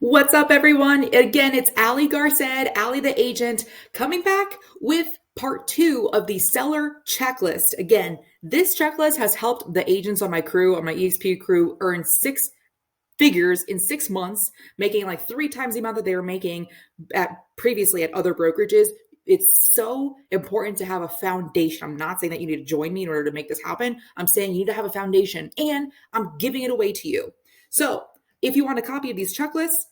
What's up, everyone? Again, it's Ali Garced, Ali the agent, coming back with part 2 of the seller checklist. Again, this checklist has helped the agents on my crew, on my EXP crew, earn 6 figures in 6 months, making like 3 times the amount that they were making previously at other brokerages. It's so important to have a foundation. I'm not saying that you need to join me in order to make this happen. I'm saying you need to have a foundation, and I'm giving it away to you. So if you want a copy of these checklists,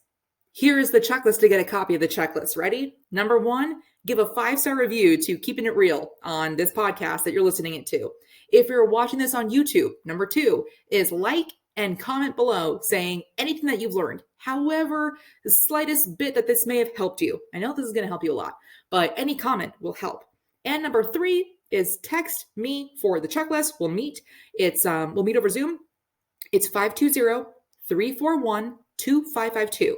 here is the checklist to get a copy of the checklist. Ready? Number 1, give a 5-star review to Keeping It Real on this podcast that you're listening to. If you're watching this on YouTube, number 2 is like and comment below saying anything that you've learned. However, the slightest bit that this may have helped you. I know this is going to help you a lot, but any comment will help. And number 3 is text me for the checklist. We'll meet. We'll meet over Zoom. It's 520-341-2552.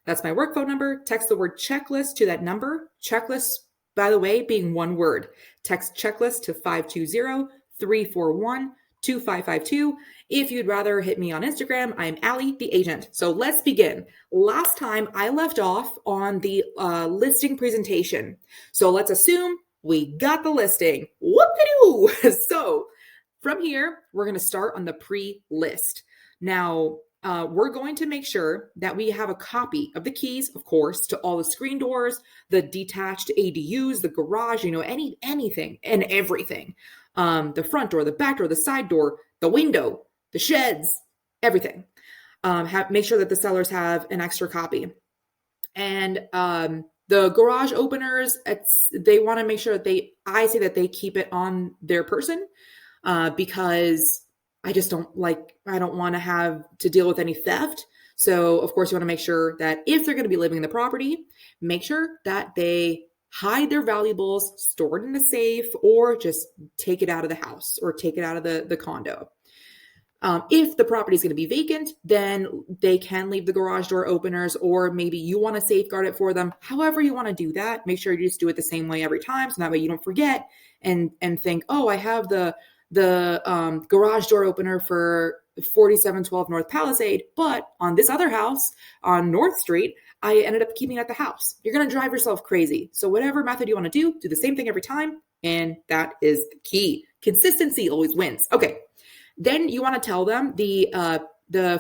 That's my work phone number. Text the word checklist to that number. Checklist, by the way, being one word. Text checklist to 520-341-2552. If you'd rather hit me on Instagram, I'm Ali the agent. So let's begin. Last time I left off on the listing presentation. So let's assume we got the listing. Whoop-de-doo! So from here, we're going to start on the pre-list. Now, we're going to make sure that we have a copy of the keys, of course, to all the screen doors, the detached ADUs, the garage, anything and everything. The front door, the back door, the side door, the window, the sheds, everything. Make sure that the sellers have an extra copy. And the garage openers, they want to make sure that I say that they keep it on their person because I don't want to have to deal with any theft. So of course you want to make sure that if they're going to be living in the property, make sure that they hide their valuables, store it in a safe, or just take it out of the house or take it out of the condo. If the property is going to be vacant, then they can leave the garage door openers, or maybe you want to safeguard it for them. However you want to do that, make sure you just do it the same way every time. So that way you don't forget and think, oh, I have the garage door opener for 4712 North Palisade, but on this other house on North Street, I ended up keeping it at the house. You're going to drive yourself crazy. So whatever method you want to do the same thing every time. And that is the key. Consistency always wins. Okay. Then you want to tell them the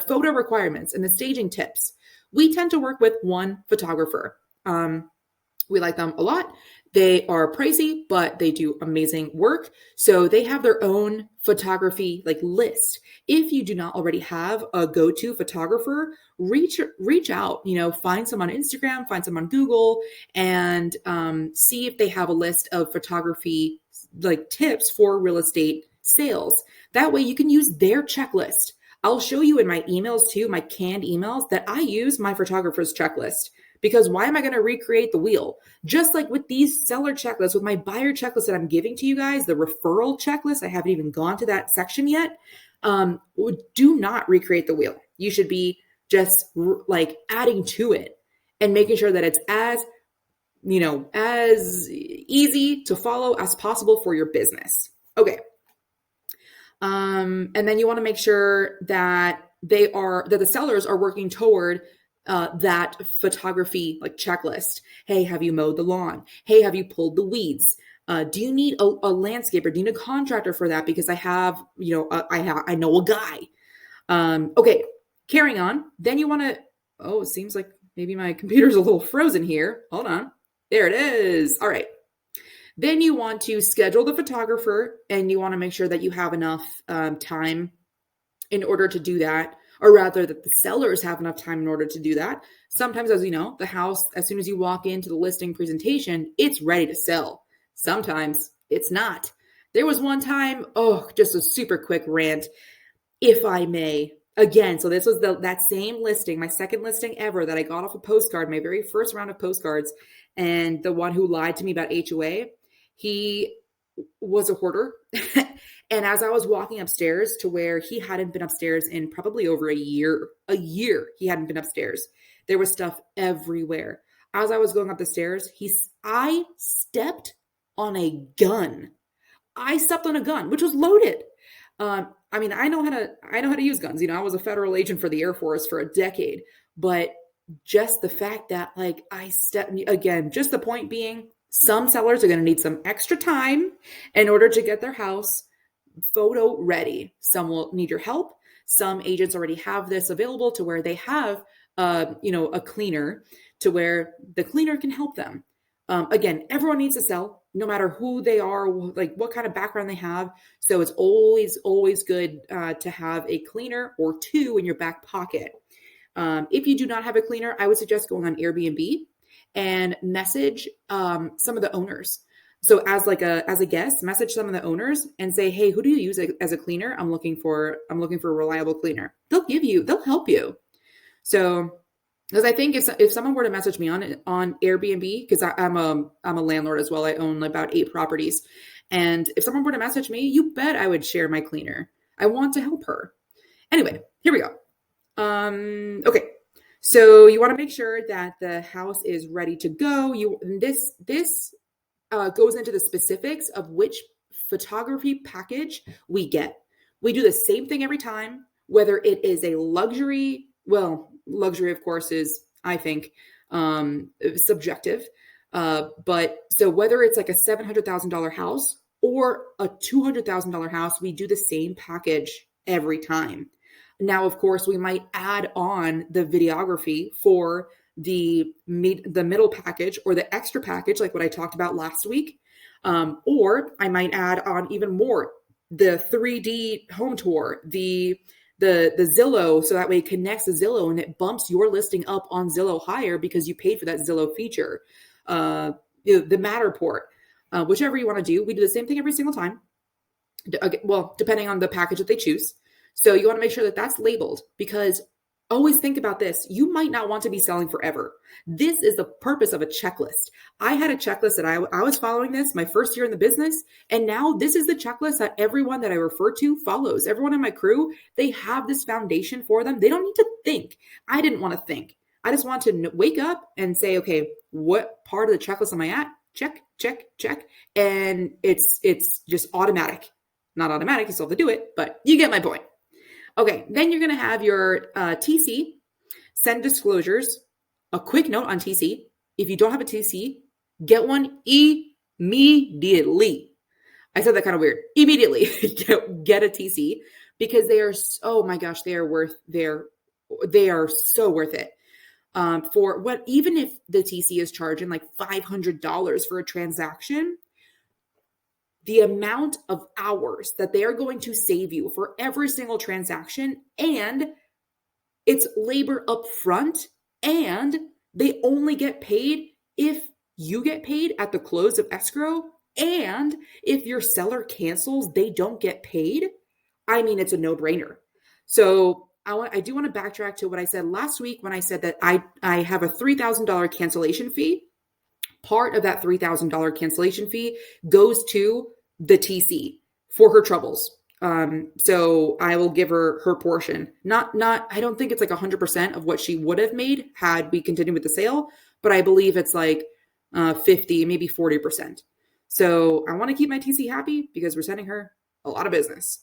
photo requirements and the staging tips. We tend to work with one photographer. We like them a lot. They are pricey, but they do amazing work. So they have their own photography list. If you do not already have a go-to photographer, reach out, find some on Instagram, find some on Google, and see if they have a list of photography tips for real estate sales. That way you can use their checklist. I'll show you in my emails too, my canned emails, that I use my photographer's checklist. Because why am I going to recreate the wheel? Just like with these seller checklists, with my buyer checklist that I'm giving to you guys, the referral checklist, I haven't even gone to that section yet. Do not recreate the wheel. You should be just adding to it and making sure that it's as easy to follow as possible for your business. Okay. And then you want to make sure that the sellers are working toward that photography checklist. Hey, have you mowed the lawn? Hey, have you pulled the weeds? Do you need a landscaper? Do you need a contractor for that? Because I have, I know a guy. Okay, carrying on. Then you want to, it seems like maybe my computer's a little frozen here. Hold on. There it is. All right. Then you want to schedule the photographer, and you want to make sure that you have enough time in order to do that. Or rather that the sellers have enough time in order to do that. Sometimes, as you know, the house, as soon as you walk into the listing presentation, it's ready to sell. Sometimes it's not. There was one time, just a super quick rant, if I may. Again, so this was that same listing, my second listing ever that I got off a postcard, my very first round of postcards. And the one who lied to me about HOA, he was a hoarder. And as I was walking upstairs to where he hadn't been upstairs in probably over a year he hadn't been upstairs. There was stuff everywhere. As I was going up the stairs, I stepped on a gun. I stepped on a gun, which was loaded. I know how to use guns. I was a federal agent for the Air Force for a decade, but just the fact that again, just the point being, some sellers are going to need some extra time in order to get their house photo ready. Some will need your help. Some agents already have this available to where they have, a cleaner to where the cleaner can help them. Again, everyone needs to sell, no matter who they are, like what kind of background they have. So it's always good to have a cleaner or two in your back pocket. If you do not have a cleaner, I would suggest going on Airbnb and message some of the owners. So as a guest, message some of the owners and say, hey, who do you use as a cleaner? I'm looking for a reliable cleaner. They'll help you. So, because I think if someone were to message me on Airbnb, because I'm a landlord as well, I own about 8 properties. And if someone were to message me, you bet I would share my cleaner. I want to help her. Anyway, here we go. Okay. So you want to make sure that the house is ready to go. This goes into the specifics of which photography package we get. We do the same thing every time, whether it is a luxury. Well, luxury, of course, is, I think, subjective. But so whether it's like a $700,000 house or a $200,000 house, we do the same package every time. Now, of course, we might add on the videography for the middle package or the extra package, like what I talked about last week. Or I might add on even more, the 3D home tour, the Zillow, so that way it connects to Zillow and it bumps your listing up on Zillow higher because you paid for that Zillow feature. The Matterport, whichever you want to do. We do the same thing every single time. Well, depending on the package that they choose. So you want to make sure that that's labeled, because always think about this. You might not want to be selling forever. This is the purpose of a checklist. I had a checklist that I was following this my first year in the business. And now this is the checklist that everyone that I refer to follows. Everyone in my crew, they have this foundation for them. They don't need to think. I didn't want to think. I just want to wake up and say, okay, what part of the checklist am I at? Check, check, check. And it's just automatic. Not automatic, you still have to do it, but you get my point. Okay, then you're going to have your TC, send disclosures. A quick note on TC. If you don't have a TC, get one immediately. I said that kind of weird. Immediately get a TC, because they are, oh my gosh, they are so worth it. For what, even if the TC is charging like $500 for a transaction, the amount of hours that they are going to save you for every single transaction, and it's labor up front, and they only get paid if you get paid at the close of escrow, and if your seller cancels, they don't get paid. I mean, it's a no-brainer. So I do want to backtrack to what I said last week when I said that I have a $3,000 cancellation fee. Part of that $3,000 cancellation fee goes to the TC for her troubles. So I will give her portion. I don't think it's like 100% of what she would have made had we continued with the sale, but I believe it's like 50, maybe 40%. So I want to keep my TC happy because we're sending her a lot of business.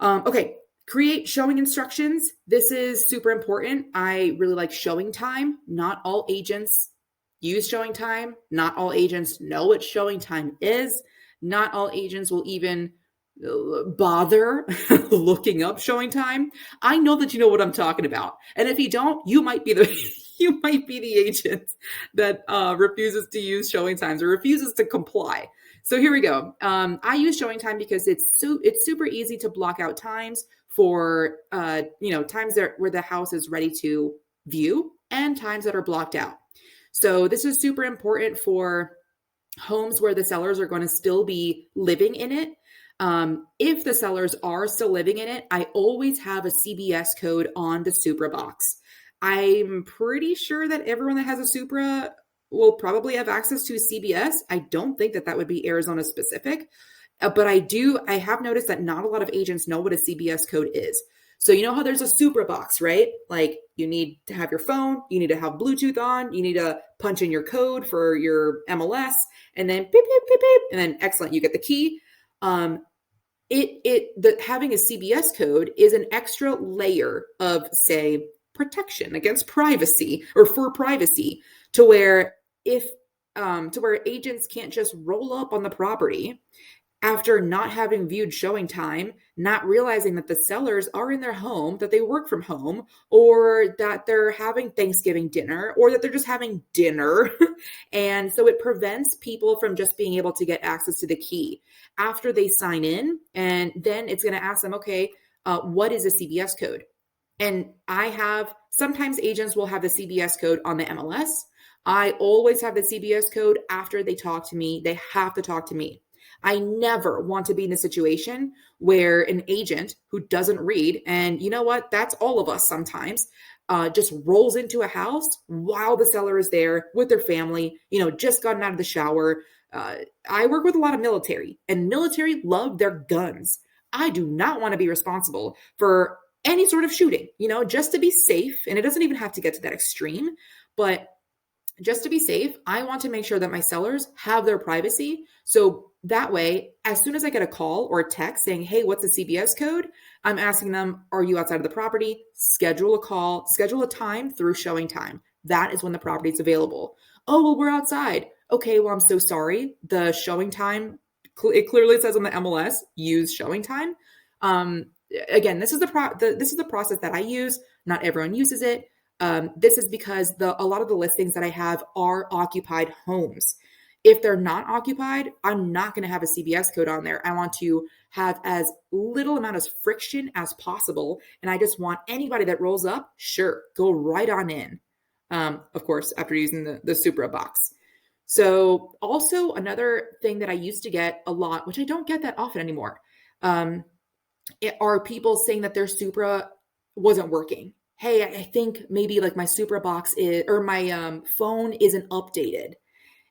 Okay. Create showing instructions. This is super important. I really like showing time. Not all agents use showing time. Not all agents know what showing time is. Not all agents will even bother looking up showing time. I know that you know what I'm talking about. And if you don't, you might be the agent that refuses to use showing times or refuses to comply. So here we go. I use showing time because it's super easy to block out times for times where the house is ready to view and times that are blocked out. So this is super important for homes where the sellers are going to still be living in it. If the sellers are still living in it, I always have a CBS code on the Supra box. I'm pretty sure that everyone that has a Supra will probably have access to a CBS. I don't think that would be Arizona specific, but I have noticed that not a lot of agents know what a CBS code is. So you know how there's a Supra box, right? Like you need to have your phone, you need to have Bluetooth on, you need to punch in your code for your MLS, and then beep, beep, beep, beep, and then excellent, you get the key. Having a CBS code is an extra layer of, say, protection against privacy or for privacy to where if to where agents can't just roll up on the property after not having viewed showing time, not realizing that the sellers are in their home, that they work from home, or that they're having Thanksgiving dinner, or that they're just having dinner. And so it prevents people from just being able to get access to the key after they sign in. And then it's going to ask them, okay, what is a CBS code? And sometimes agents will have the CBS code on the MLS. I always have the CBS code after they talk to me. They have to talk to me. I never want to be in a situation where an agent who doesn't read, and you know what, that's all of us sometimes, just rolls into a house while the seller is there with their family, just gotten out of the shower. I work with a lot of military, and military love their guns. I do not want to be responsible for any sort of shooting, just to be safe. And it doesn't even have to get to that extreme, but just to be safe, I want to make sure that my sellers have their privacy. So that way, as soon as I get a call or a text saying, hey, what's the CBS code? I'm asking them, are you outside of the property? Schedule a call, schedule a time through showing time. That is when the property is available. Oh, well, we're outside. Okay, well, I'm so sorry. The showing time, it clearly says on the MLS, use showing time. Again, this is the process that I use. Not everyone uses it. This is because a lot of the listings that I have are occupied homes. If they're not occupied, I'm not going to have a CBS code on there. I want to have as little amount of friction as possible. And I just want anybody that rolls up, sure, go right on in. Of course, after using the Supra box. So also another thing that I used to get a lot, which I don't get that often anymore, are people saying that their Supra wasn't working. Hey, I think maybe like my Supra box or my phone isn't updated.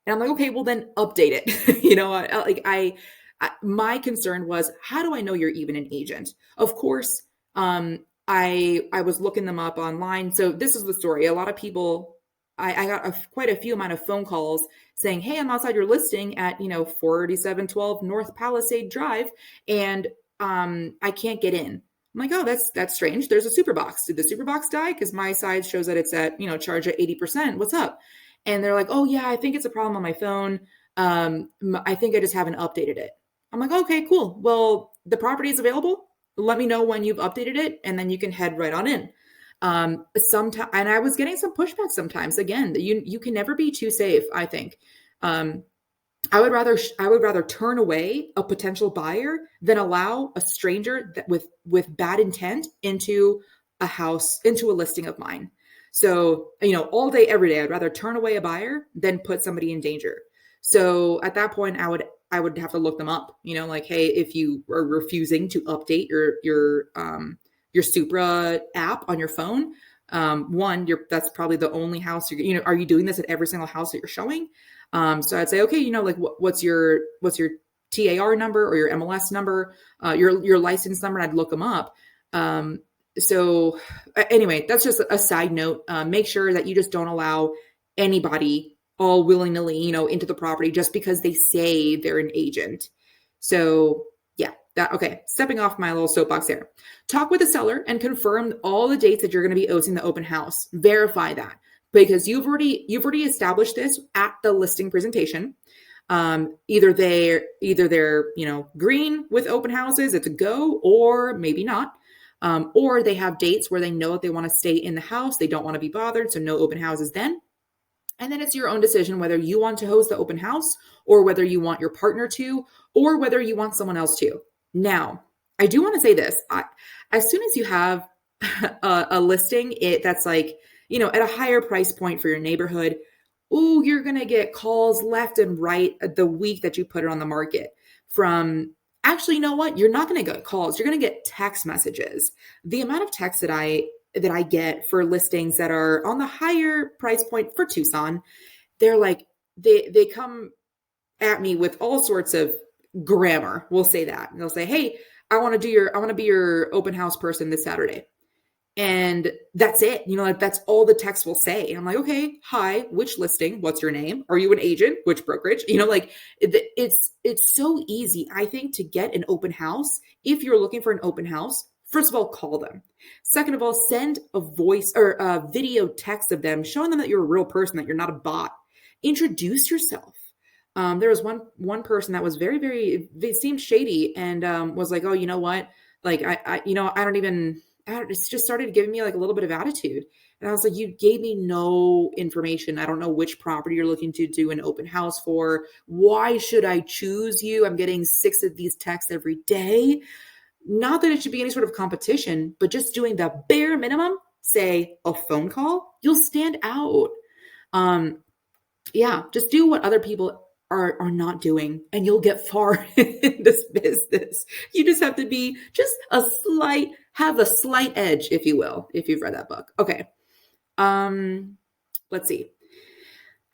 And I'm like, okay, well then update it. My concern was, how do I know you're even an agent? Of course, I was looking them up online. So this is the story. A lot of people, I got quite a few amount of phone calls saying, hey, I'm outside your listing at, 4712 North Palisade Drive. And I can't get in. I'm like, oh, that's strange. There's a super box. Did the super box die? Because my side shows that it's at, charge at 80%. What's up? And they're like, oh yeah, I think it's a problem on my phone. I think I just haven't updated it. I'm like, okay, cool. Well, the property is available. Let me know when you've updated it, and then you can head right on in. Sometimes, and I was getting some pushback sometimes. Again, you can never be too safe, I think. I would rather turn away a potential buyer than allow a stranger that with bad intent into a listing of mine. So, all day, every day, I'd rather turn away a buyer than put somebody in danger. So at that point, I would have to look them up, like, hey, if you are refusing to update your Supra app on your phone, that's probably the only house are you doing this at every single house that you're showing? So I'd say, okay, what's your TAR number or your MLS number, your license number, and I'd look them up. So anyway, that's just a side note. Make sure that you just don't allow anybody all willy-nilly, into the property just because they say they're an agent. So yeah, okay. Stepping off my little soapbox there. Talk with the seller and confirm all the dates that you're going to be hosting the open house. Verify that because you've already established this at the listing presentation. Either they're, green with open houses, it's a go, or maybe not. Or they have dates where they know that they want to stay in the house. They don't want to be bothered. So no open houses then. And then it's your own decision whether you want to host the open house or whether you want your partner to, or whether you want someone else to. Now, I do want to say this. As soon as you have a listing, that's like, at a higher price point for your neighborhood, ooh, you're going to get calls left and right the week that you put it on the market from, actually, you know what? You're not going to get calls. You're going to get text messages. The amount of texts that I get for listings that are on the higher price point for Tucson, they're like, they come at me with all sorts of grammar. We'll say that. And they'll say, hey, I want to be your open house person this Saturday. And that's it. That's all the text will say. And I'm like, okay, hi, which listing? What's your name? Are you an agent? Which brokerage? It's so easy, I think, to get an open house. If you're looking for an open house First of all, call them. Second of all, send a voice or a video text of them showing them that you're a real person, that you're not a bot. Introduce yourself. There was one person that was very, very, they seemed shady and was like, oh, you know what? Like, it's just started giving me like a little bit of attitude. And I was like, you gave me no information. I don't know which property you're looking to do an open house for. Why should I choose you? I'm getting 6 of these texts every day. Not that it should be any sort of competition, but just doing the bare minimum, say a phone call, you'll stand out. Yeah, just do what other people are not doing and you'll get far in this business. You just have to be just have a slight edge, if you will, if you've read that book. Okay. Let's see.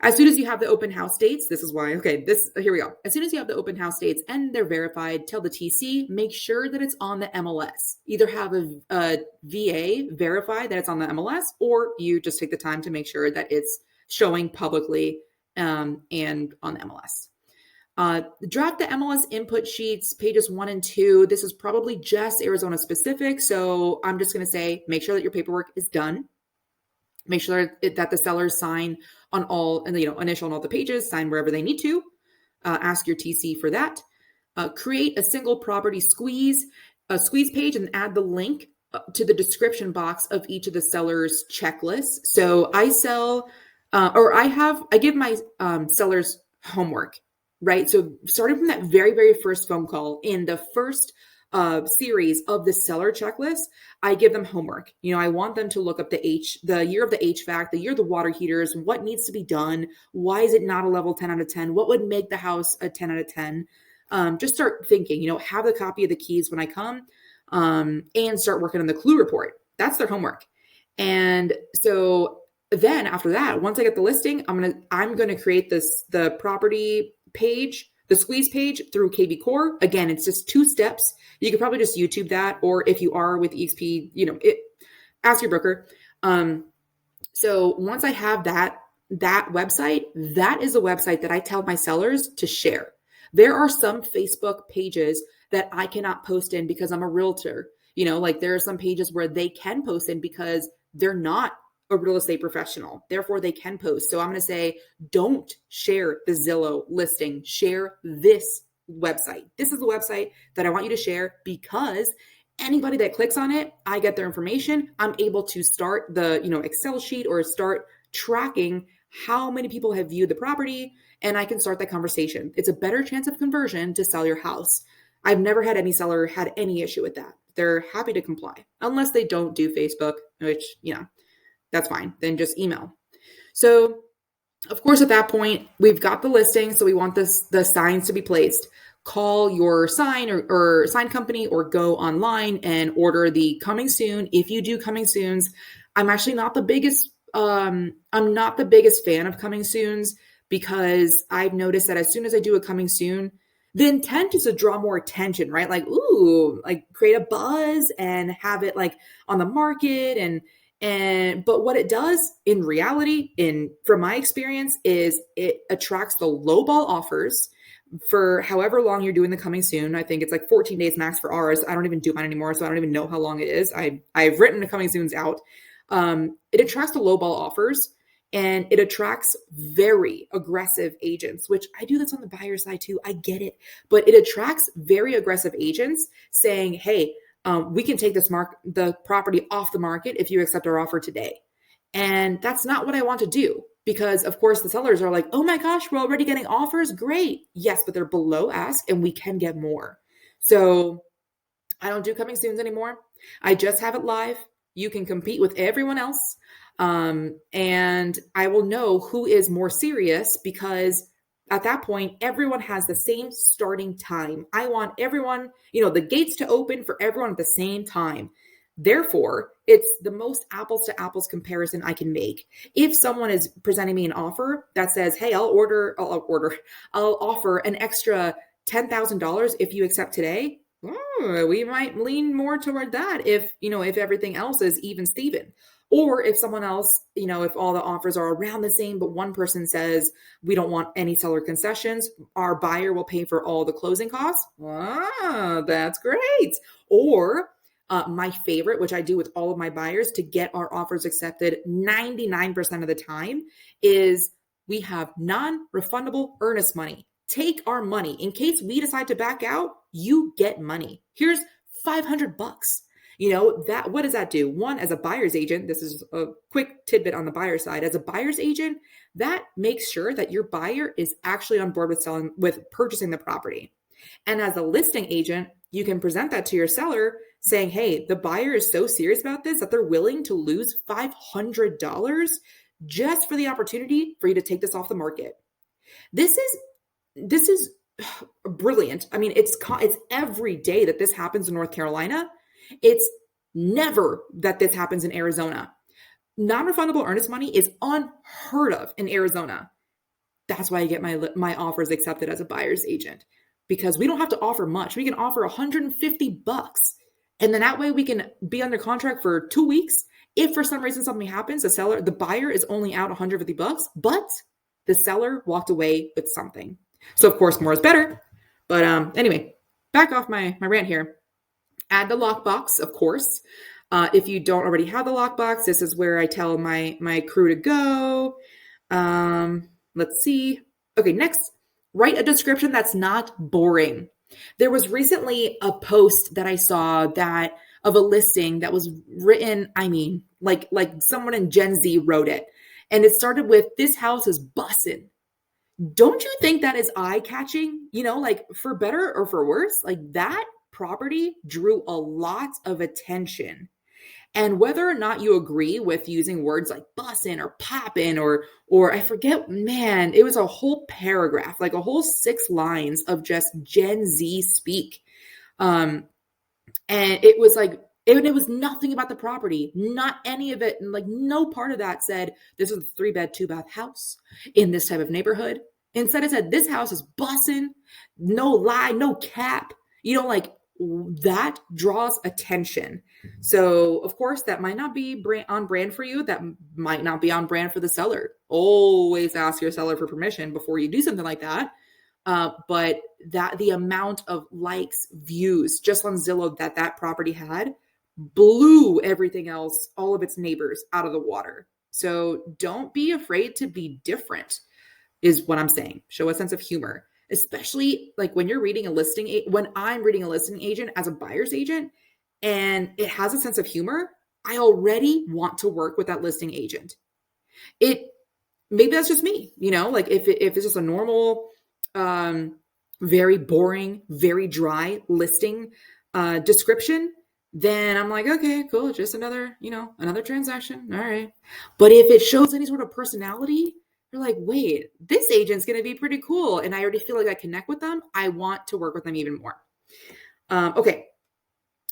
As soon as you have the open house dates, this is why, here we go. As soon as you have the open house dates and they're verified, tell the TC, make sure that it's on the MLS. Either have a VA verify that it's on the MLS, or you just take the time to make sure that it's showing publicly and on the MLS. Draft the MLS input sheets, pages 1 and 2. This is probably just Arizona specific. So I'm just going to say, make sure that your paperwork is done. Make sure that the sellers sign on all, initial on all the pages, sign wherever they need to. Ask your TC for that. Create a single property squeeze page and add the link to the description box of each of the sellers' checklists. So I give my sellers homework, right? So starting from that very, very first phone call in the first series of the seller checklist, I give them homework. I want them to look up the year of the HVAC, the year of the water heaters, what needs to be done. Why is it not a level 10 out of 10? What would make the house a 10 out of 10? Just start thinking, have the copy of the keys when I come, and start working on the clue report. That's their homework. And so then after that, once I get the listing, I'm going to create the property page, the squeeze page through KV Core. Again, it's just 2 steps. You could probably just YouTube that, or if you are with EXP, ask your broker. So once I have that website, that is a website that I tell my sellers to share. There are some Facebook pages that I cannot post in because I'm a realtor. There are some pages where they can post in because they're not a real estate professional. Therefore, they can post. So I'm going to say, don't share the Zillow listing. Share this website. This is the website that I want you to share, because anybody that clicks on it, I get their information. I'm able to start the Excel sheet or start tracking how many people have viewed the property, and I can start that conversation. It's a better chance of conversion to sell your house. I've never had any seller had any issue with that. They're happy to comply, unless they don't do Facebook, which, that's fine. Then just email. So of course, at that point, we've got the listing. So we want the signs to be placed. Call your sign or sign company, or go online and order the coming soon. If you do coming soons, I'm actually not the biggest, I'm not the biggest fan of coming soons, because I've noticed that as soon as I do a coming soon, the intent is to draw more attention, right? Like, ooh, like create a buzz and have it like on the market but what it does in reality, from my experience, is it attracts the lowball offers for however long you're doing the coming soon. I think it's like 14 days max for ours. I don't even do mine anymore, so I don't even know how long it is. I've written the coming soons out. It attracts the lowball offers, and it attracts very aggressive agents, which I do this on the buyer side too. I get it, but it attracts very aggressive agents saying, hey, we can take the property off the market if you accept our offer today. And that's not what I want to do, because of course the sellers are like, oh my gosh, we're already getting offers. Great. Yes, but they're below ask and we can get more. So I don't do coming soons anymore. I just have it live. You can compete with everyone else. And I will know who is more serious, because at that point, everyone has the same starting time. I want everyone, the gates to open for everyone at the same time. Therefore, it's the most apples to apples comparison I can make. If someone is presenting me an offer that says, hey, I'll offer an extra $10,000 if you accept today, we might lean more toward that if everything else is even Steven. Or if someone else, if all the offers are around the same, but one person says, we don't want any seller concessions, our buyer will pay for all the closing costs. That's great. Or My favorite, which I do with all of my buyers to get our offers accepted 99% of the time, is we have non-refundable earnest money. Take our money. In case we decide to back out, you get money. Here's $500. That, what does that do? One, as a buyer's agent, this is a quick tidbit on the buyer side. As a buyer's agent, that makes sure that your buyer is actually on board with purchasing the property. And as a listing agent, you can present that to your seller saying, hey, the buyer is so serious about this that they're willing to lose $500 just for the opportunity for you to take this off the market. This is brilliant. I mean, it's every day that this happens in North Carolina. It's never that this happens in Arizona. Non-refundable earnest money is unheard of in Arizona. That's why I get my offers accepted as a buyer's agent, because we don't have to offer much. We can offer $150. And then that way we can be under contract for 2 weeks. If for some reason something happens, the buyer is only out $150, but the seller walked away with something. So of course, more is better. But anyway, back off my rant here. Add the lockbox, of course. If you don't already have the lockbox, this is where I tell my crew to go. Let's see. Okay, next, write a description that's not boring. There was recently a post that I saw of a listing that was written, like someone in Gen Z wrote it. And it started with, this house is bussin'. Don't you think that is eye-catching? Like, for better or for worse, like, that property drew a lot of attention. And whether or not you agree with using words like bussin' or poppin' or I forget, man, it was a whole paragraph, like a whole 6 lines of just Gen Z speak. And it was like, it was nothing about the property, not any of it. And like, no part of that said, this is a 3-bed, 2-bath house in this type of neighborhood. Instead, it said, this house is bussin', no lie, no cap. Like, that draws attention. So of course that might not be on brand for you. That might not be on brand for the seller. Always ask your seller for permission before you do something like that. But that the amount of likes, views just on Zillow that property had blew everything else, all of its neighbors, out of the water. So don't be afraid to be different, is what I'm saying. Show a sense of humor. Especially like when you're reading when I'm reading a listing agent as a buyer's agent and it has a sense of humor, I already want to work with that listing agent. Maybe that's just me, like if it's just a normal, very boring, very dry listing description, then I'm like, okay, cool. Just another transaction. All right. But if it shows any sort of personality, you're like, wait, this agent's going to be pretty cool. And I already feel like I connect with them. I want to work with them even more. Okay.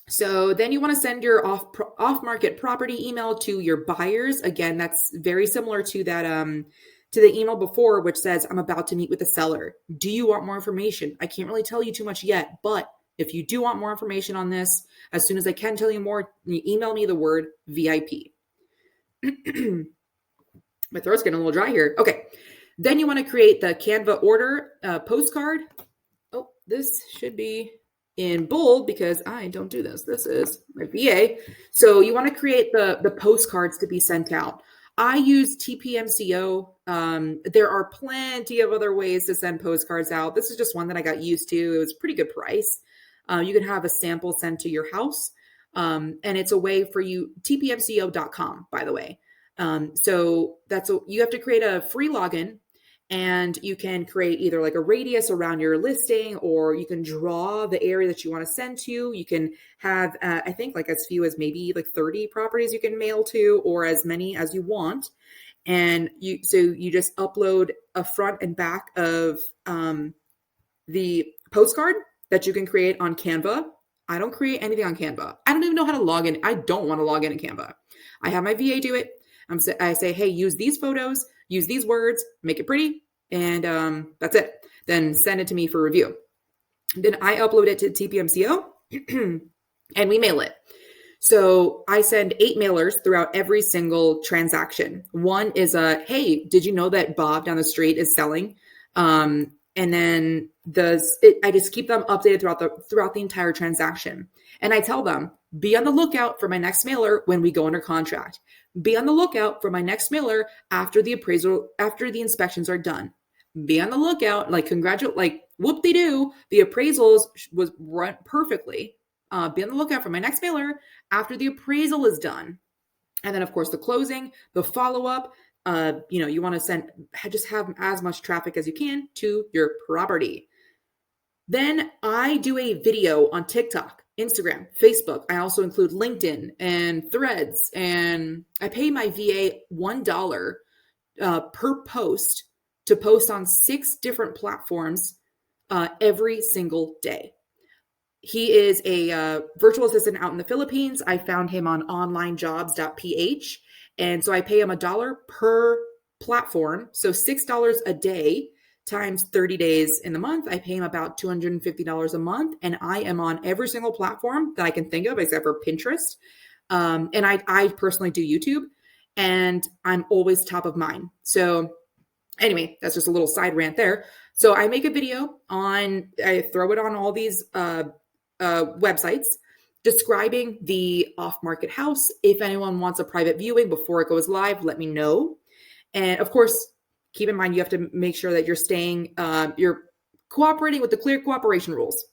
So then you want to send your off-market property email to your buyers. Again, that's very similar to that, to the email before, which says, I'm about to meet with the seller. Do you want more information? I can't really tell you too much yet, but if you do want more information on this, as soon as I can tell you more, you email me the word VIP. My throat's getting a little dry here. Okay. Then you want to create the Canva order postcard. Oh, this should be in bold because I don't do this. This is my VA. So you want to create the postcards to be sent out. I use TPMCO. There are plenty of other ways to send postcards out. This is just one that I got used to. It was a pretty good price. You can have a sample sent to your house. And it's a way for you, tpmco.com, by the way. So you have to create a free login and you can create either like a radius around your listing, or you can draw the area that you want to send to. You can have, I think like as few as maybe like 30 properties you can mail to, or as many as you want. And you just upload a front and back of, the postcard that you can create on Canva. I don't create anything on Canva. I don't even know how to log in. I don't want to log into Canva. I have my VA do it. I say, hey, use these photos, use these words, make it pretty, and that's it. Then send it to me for review. Then I upload it to TPMCO and we mail it. So I send 8 mailers throughout every single transaction. One is hey, did you know that Bob down the street is selling? And then I just keep them updated throughout the entire transaction. And I tell them, be on the lookout for my next mailer when we go under contract. Be on the lookout for my next mailer after the inspections are done. Be on the lookout, whoop-de-doo, the appraisals was run perfectly. Be on the lookout for my next mailer after the appraisal is done. And then, of course, the closing, the follow-up, you want to just have as much traffic as you can to your property. Then I do a video on TikTok, Instagram, Facebook. I also include LinkedIn and Threads, and I pay my VA $1 per post to post on 6 different platforms every single day. He is a virtual assistant out in the Philippines. I found him on onlinejobs.ph. And so I pay him $1 per platform. So $6 a day times 30 days in the month. I pay him about $250 a month. And I am on every single platform that I can think of except for Pinterest. And I personally do YouTube. And I'm always top of mind. So anyway, that's just a little side rant there. So I make a video I throw it on all these websites describing the off-market house. If anyone wants a private viewing before it goes live, let me know. And of course, keep in mind, you have to make sure that you're cooperating with the clear cooperation rules.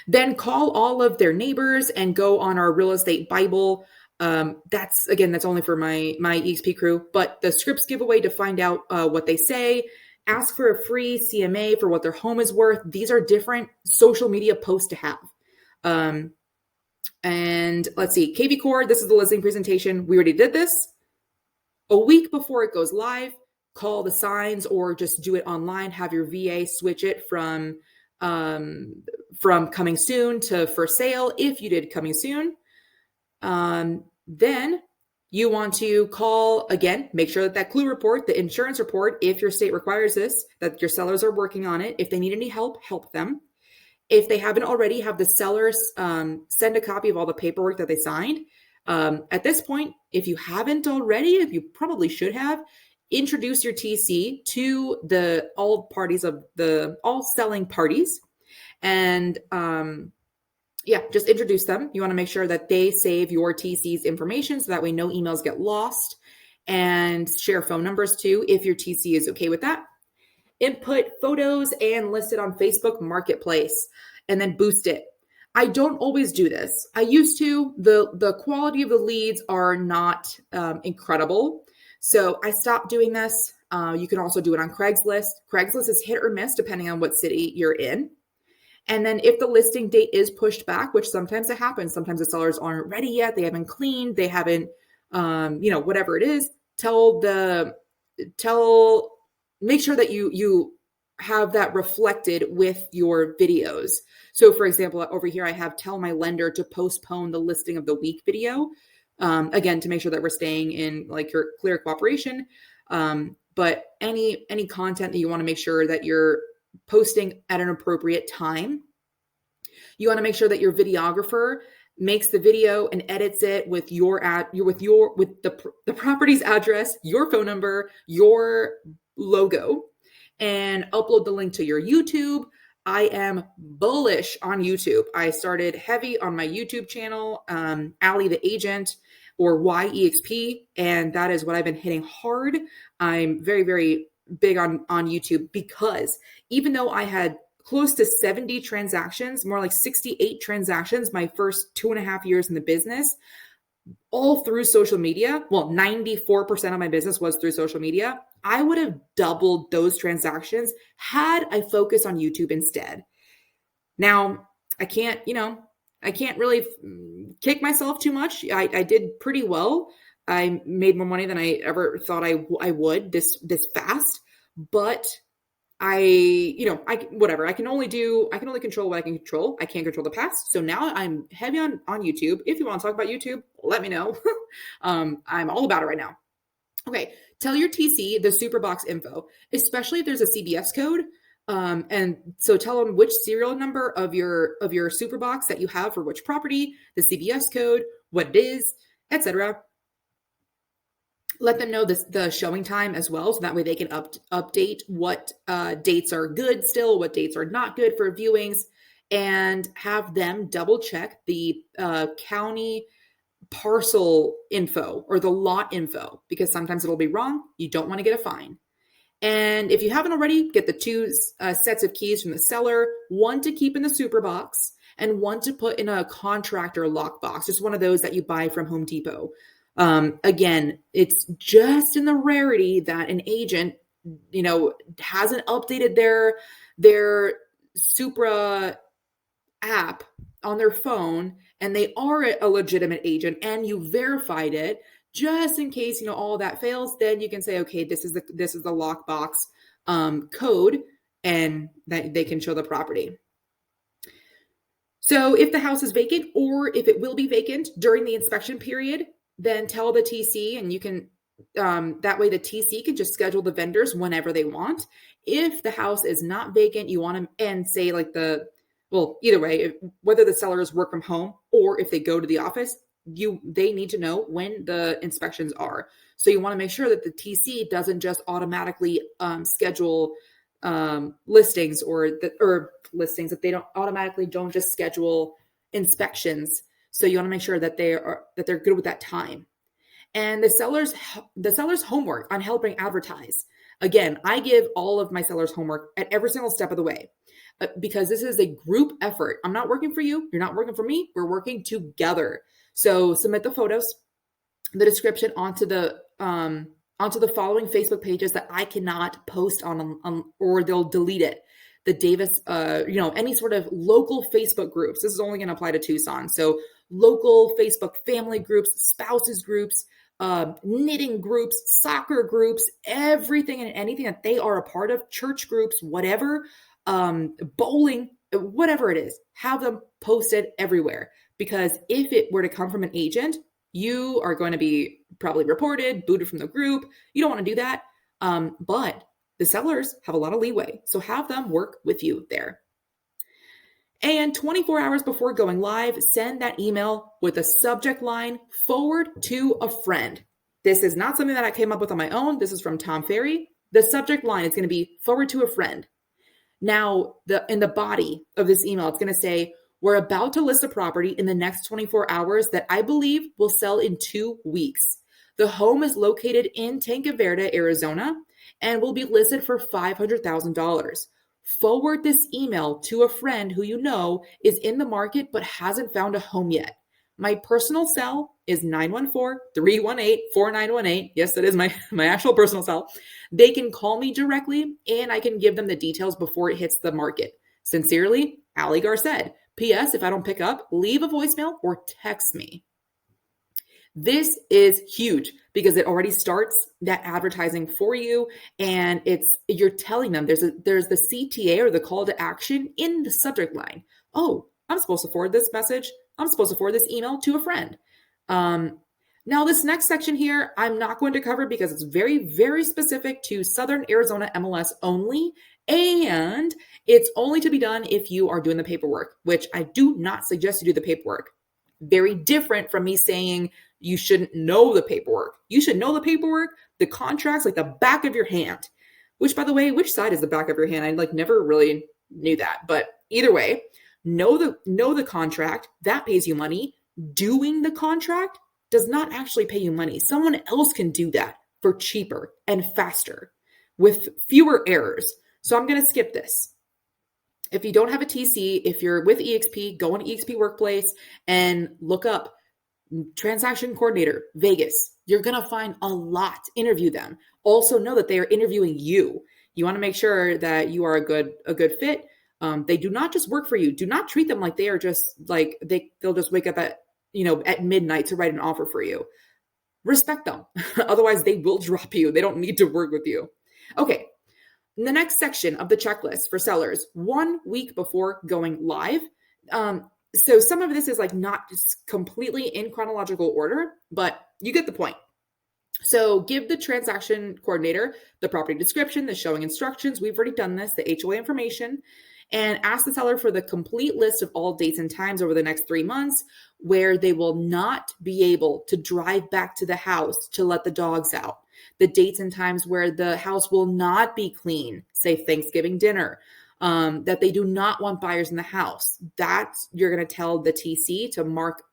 Then call all of their neighbors and go on our real estate Bible. That's only for my EXP crew, but the scripts giveaway to find out what they say. Ask for a free CMA for what their home is worth. These are different social media posts to have. And let's see, KV Core, this is the listing presentation. We already did this. A week before it goes live, call the signs or just do it online. Have your VA switch it from coming soon to for sale if you did coming soon. Then you want to call again, make sure that clue report, the insurance report, if your state requires this, that your sellers are working on it. If they need any help, help them. If they haven't already, have the sellers send a copy of all the paperwork that they signed. At this point, if you haven't already, if you probably should have, introduce your TC to all selling parties. And just introduce them. You want to make sure that they save your TC's information so that way no emails get lost, and share phone numbers too if your TC is okay with that. Input photos and list it on Facebook Marketplace and then boost it. I don't always do this. I used to. The quality of the leads are not incredible. So I stopped doing this. You can also do it on Craigslist. Craigslist is hit or miss depending on what city you're in. And then if the listing date is pushed back, which sometimes it happens, sometimes the sellers aren't ready yet, they haven't cleaned, they haven't, whatever it is, make sure that you have that reflected with your videos. So for example, over here, I have tell my lender to postpone the listing of the week video, again, to make sure that we're staying in like your clear cooperation. But any content that you want to make sure that you're posting at an appropriate time. You want to make sure that your videographer makes the video and edits it with the property's address, your phone number, your logo, and upload the link to your YouTube. I am bullish on YouTube. I started heavy on my YouTube channel, Ali the Agent, or YEXP, and that is what I've been hitting hard. I'm very, very big on YouTube because even though I had close to 70 transactions, more like 68 transactions my first 2.5 years in the business, all through social media, well, 94% of my business was through social media, I would have doubled those transactions had I focused on YouTube instead. Now, I can't really kick myself too much. I did pretty well. I made more money than I ever thought I would this fast, but I can only control what I can control. I can't control the past. So now I'm heavy on YouTube. If you want to talk about YouTube, let me know. I'm all about it right now. Okay. Tell your TC the Superbox info, especially if there's a CBS code. And so tell them which serial number of your Superbox that you have for which property, the CBS code, what it is, etc. Let them know the showing time as well, so that way they can update what dates are good still, what dates are not good for viewings, and have them double check the county parcel info or the lot info, because sometimes it'll be wrong. You don't want to get a fine. And if you haven't already, get the two sets of keys from the seller, one to keep in the super box and one to put in a contractor lockbox, just one of those that you buy from Home Depot. Again, it's just in the rarity that an agent, hasn't updated their Supra app on their phone and they are a legitimate agent and you verified it. Just in case, all that fails, then you can say, okay, this is the lockbox code, and that they can show the property. So if the house is vacant or if it will be vacant during the inspection period, then tell the TC, and you can, that way the TC can just schedule the vendors whenever they want. If the house is not vacant, you want to, and say like either way, whether the sellers work from home or if they go to the office, they need to know when the inspections are. So you want to make sure that the TC doesn't just automatically schedule listings or listings, that they don't just schedule inspections. So you want to make sure that they're good with that time. And the seller's homework on helping advertise. Again, I give all of my sellers homework at every single step of the way, because this is a group effort. I'm not working for you. You're not working for me. We're working together. So submit the photos, the description onto the following Facebook pages that I cannot post on, or they'll delete it. The Davis, any sort of local Facebook groups. This is only going to apply to Tucson. So local Facebook family groups, spouses groups, knitting groups, soccer groups, everything and anything that they are a part of, church groups, whatever, bowling, whatever it is, have them posted everywhere. Because if it were to come from an agent, you are going to be probably reported, booted from the group. You don't want to do that. But the sellers have a lot of leeway. So have them work with you there. And 24 hours before going live, send that email with a subject line, forward to a friend. This is not something that I came up with on my own. This is from Tom Ferry. The subject line is going to be forward to a friend. Now, in the body of this email, it's going to say, we're about to list a property in the next 24 hours that I believe will sell in 2 weeks. The home is located in Tanque Verde, Arizona, and will be listed for $500,000. Forward this email to a friend who you know is in the market but hasn't found a home yet. My personal cell is 914-318-4918. Yes, that is my actual personal cell. They can call me directly and I can give them the details before it hits the market. Sincerely, Ali Garced. P.S. If I don't pick up, leave a voicemail or text me. This is huge because it already starts that advertising for you, and you're telling them there's the CTA or the call to action in the subject line. Oh, I'm supposed to forward this message. I'm supposed to forward this email to a friend. Now, this next section here, I'm not going to cover because it's very, very specific to Southern Arizona MLS only. And it's only to be done if you are doing the paperwork, which I do not suggest you do the paperwork. Very different from me saying you shouldn't know the paperwork. You should know the paperwork, the contracts, like the back of your hand, which, by the way, which side is the back of your hand? I never really knew that. But either way, know the contract. That pays you money. Doing the contract does not actually pay you money. Someone else can do that for cheaper and faster with fewer errors. So I'm going to skip this. If you don't have a TC, if you're with EXP, go on EXP Workplace and look up Transaction Coordinator, Vegas. You're going to find a lot. Interview them. Also know that they are interviewing you. You want to make sure that you are a good fit. They do not just work for you. Do not treat them like they are just they'll just wake up at midnight to write an offer for you. Respect them. Otherwise, they will drop you. They don't need to work with you. Okay. In the next section of the checklist for sellers, 1 week before going live. So some of this is not completely in chronological order, but you get the point. So give the transaction coordinator the property description, the showing instructions. We've already done this, the HOA information. and ask the seller for the complete list of all dates and times over the next 3 months where they will not be able to drive back to the house to let the dogs out. The dates and times where the house will not be clean, say Thanksgiving dinner, that they do not want buyers in the house. That's, you're going to tell the TC to mark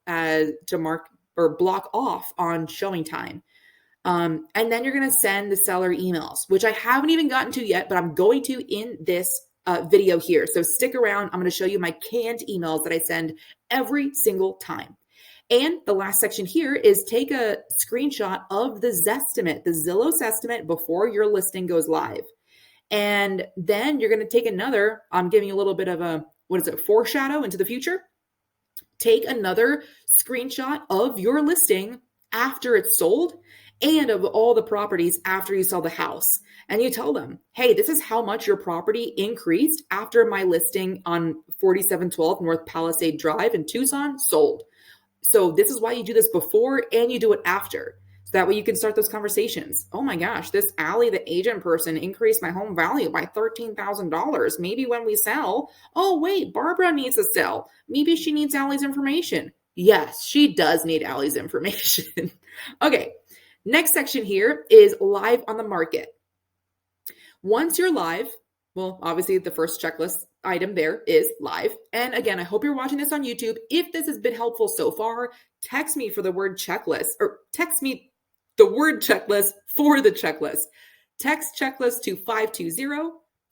or block off on showing time. And then you're going to send the seller emails, which I haven't even gotten to yet, but I'm going to in this video here. So stick around. I'm going to show you my canned emails that I send every single time. And the last section here is take a screenshot of the Zestimate, the Zillow Zestimate before your listing goes live. And then you're going to take another, I'm giving you a little bit of a, foreshadow into the future. Take another screenshot of your listing after it's sold and of all the properties after you sell the house. And you tell them, hey, this is how much your property increased after my listing on 4712 North Palisade Drive in Tucson sold. So this is why you do this before and you do it after. So that way you can start those conversations. Oh my gosh, this Ali, the agent person, increased my home value by $13,000. Maybe when we sell, oh wait, Barbara needs to sell. Maybe she needs Ali's information. Yes, she does need Ali's information. Okay, next section here is live on the market. Once you're live, well, obviously the first checklist item there is live. And again, I hope you're watching this on YouTube. If this has been helpful so far, text me for the word checklist, or text me the word checklist for the checklist. Text checklist to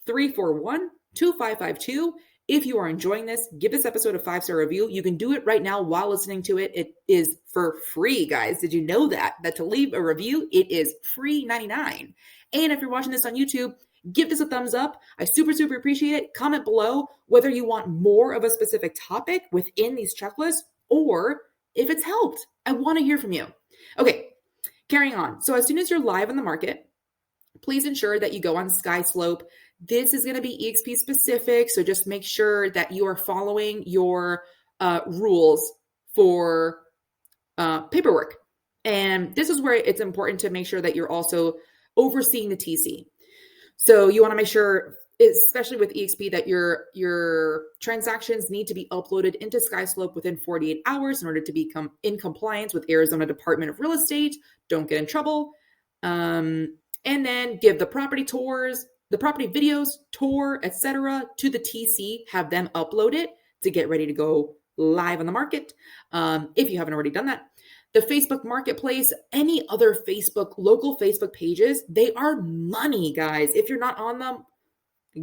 520-341-2552. If you are enjoying this, give this episode a 5-star review. You can do it right now while listening to it. It is for free, guys. Did you know that? That to leave a review, it is free 99. And if you're watching this on YouTube, give this a thumbs up. I super appreciate it. Comment below whether you want more of a specific topic within these checklists or if it's helped. I want to hear from you. Okay, carrying on. So as soon as you're live on the market, please ensure that you go on SkySlope. This is going to be EXP specific, so just make sure that you are following your rules for paperwork. And this is where it's important to make sure that you're also overseeing the TC. So you want to make sure, especially with EXP, that your transactions need to be uploaded into SkySlope within 48 hours in order to become in compliance with Arizona Department of Real Estate. Don't get in trouble. And then give the property tours, the property videos, tour, etc. to the TC. Have them upload it to get ready to go live on the market. If you haven't already done that. The Facebook Marketplace, any other local Facebook pages, they are money, guys. If you're not on them,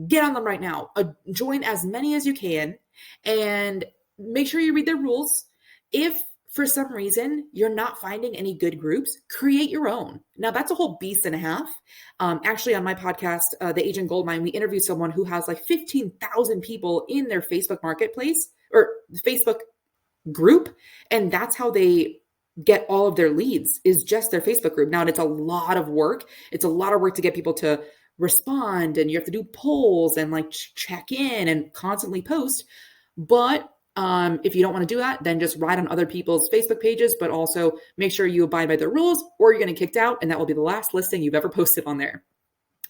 get on them right now. Join as many as you can and make sure you read their rules. If for some reason you're not finding any good groups, create your own. Now that's a whole beast and a half. Actually on my podcast, The Agent Goldmine, we interview someone who has like 15,000 people in their Facebook Marketplace or Facebook group. And that's how they get all of their leads, is just their Facebook group. Now, and it's a lot of work. It's a lot of work to get people to respond, and you have to do polls and like check in and constantly post. But if you don't want to do that, then just write on other people's Facebook pages, but also make sure you abide by their rules or you're going to get kicked out, and that will be the last listing you've ever posted on there.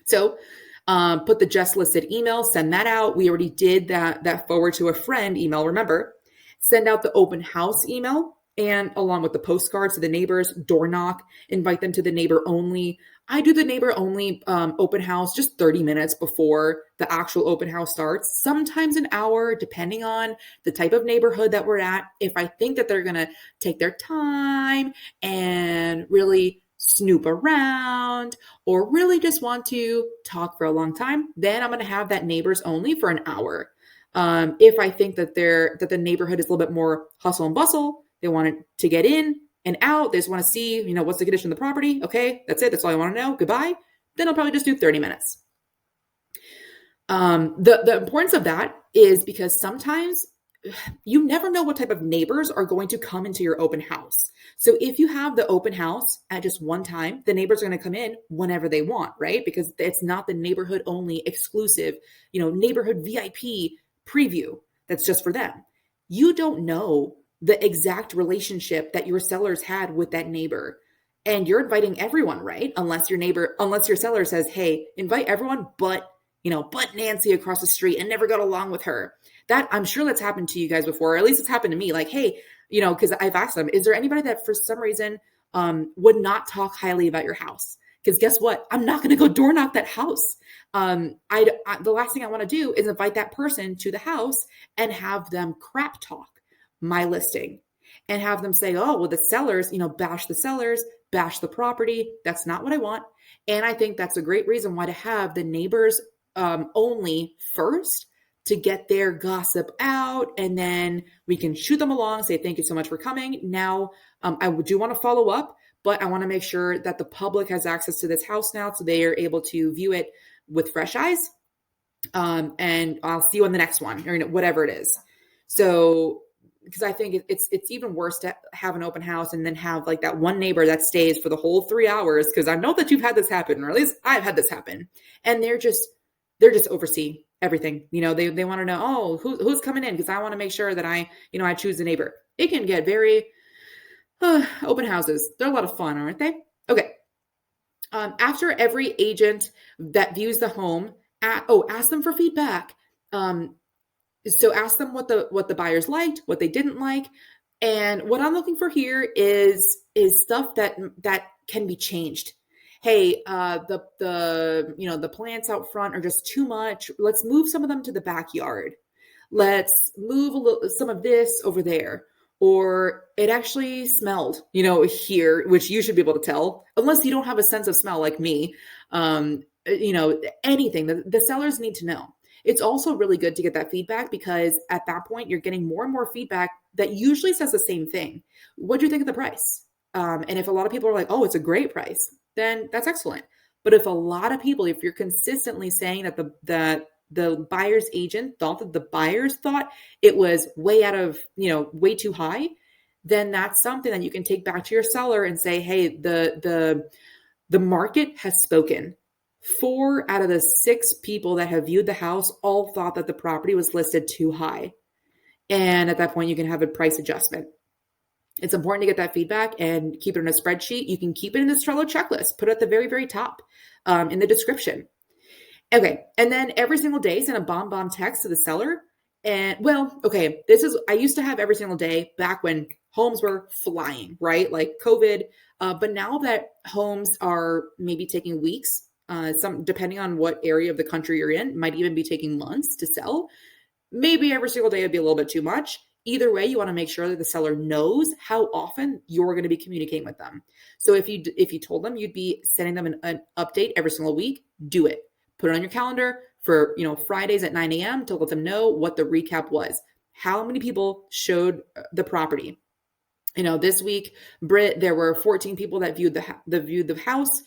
So put the just listed email, send that out. We already did that forward to a friend email, remember. Send out the open house email, and along with the postcards to the neighbors, door knock, invite them to the neighbor only. I do the neighbor only open house just 30 minutes before the actual open house starts, sometimes an hour, depending on the type of neighborhood that we're at. If I think that they're going to take their time and really snoop around or really just want to talk for a long time, then I'm going to have that neighbors only for an hour. If I think that the neighborhood is a little bit more hustle and bustle, they want it to get in and out. They just want to see, what's the condition of the property. Okay, that's it. That's all I want to know. Goodbye. Then I'll probably just do 30 minutes. The importance of that is because sometimes you never know what type of neighbors are going to come into your open house. So if you have the open house at just one time, the neighbors are going to come in whenever they want, right? Because it's not the neighborhood only exclusive, neighborhood VIP preview that's just for them. You don't know the exact relationship that your sellers had with that neighbor. And you're inviting everyone, right? Unless your seller says, hey, invite everyone, but but Nancy across the street and never got along with her. That I'm sure that's happened to you guys before, or at least it's happened to me. Like, hey, because I've asked them, is there anybody that for some reason would not talk highly about your house? Because guess what? I'm not going to go door knock that house. The last thing I want to do is invite that person to the house and have them crap talk my listing and have them say, oh, well, the sellers, bash the sellers, bash the property. That's not what I want. And I think that's a great reason why to have the neighbors only first to get their gossip out. And then we can shoot them along, say, thank you so much for coming. Now, I do want to follow up, but I want to make sure that the public has access to this house now so they are able to view it with fresh eyes. And I'll see you on the next one or whatever it is. So, because I think it's even worse to have an open house and then have like that one neighbor that stays for the whole 3 hours. Because I know that you've had this happen, or at least I've had this happen, and they're just oversee everything. They want to know, oh, who's coming in, because I want to make sure that I choose a neighbor. It can get very open houses. They're a lot of fun, aren't they? Okay. After every agent that views the home, ask them for feedback. So ask them what the buyers liked, what they didn't like. And what I'm looking for here is stuff that can be changed. Hey, the plants out front are just too much. Let's move some of them to the backyard. Let's move some of this over there. Or it actually smelled, here, which you should be able to tell, unless you don't have a sense of smell like me. Anything the sellers need to know. It's also really good to get that feedback, because at that point you're getting more and more feedback that usually says the same thing. What do you think of the price? And if a lot of people are like, oh, it's a great price, then that's excellent. But if a lot of people, if you're consistently saying that the buyer's agent thought that the buyers thought it was way too high, then that's something that you can take back to your seller and say, hey, the market has spoken. 4 out of the 6 people that have viewed the house all thought that the property was listed too high. And at that point, you can have a price adjustment. It's important to get that feedback and keep it in a spreadsheet. You can keep it in this Trello checklist, put it at the very, very top in the description. Okay. And then every single day, send a bomb text to the seller. And I used to have every single day back when homes were flying, right? Like COVID. But now that homes are maybe taking weeks, some depending on what area of the country you're in, might even be taking months to sell. Maybe every single day would be a little bit too much. Either way, you want to make sure that the seller knows how often you're going to be communicating with them. So if you told them you'd be sending them an update every single week, do it. Put it on your calendar for Fridays at 9 a.m. to let them know what the recap was. How many people showed the property? This week, Britt, there were 14 people that viewed the house.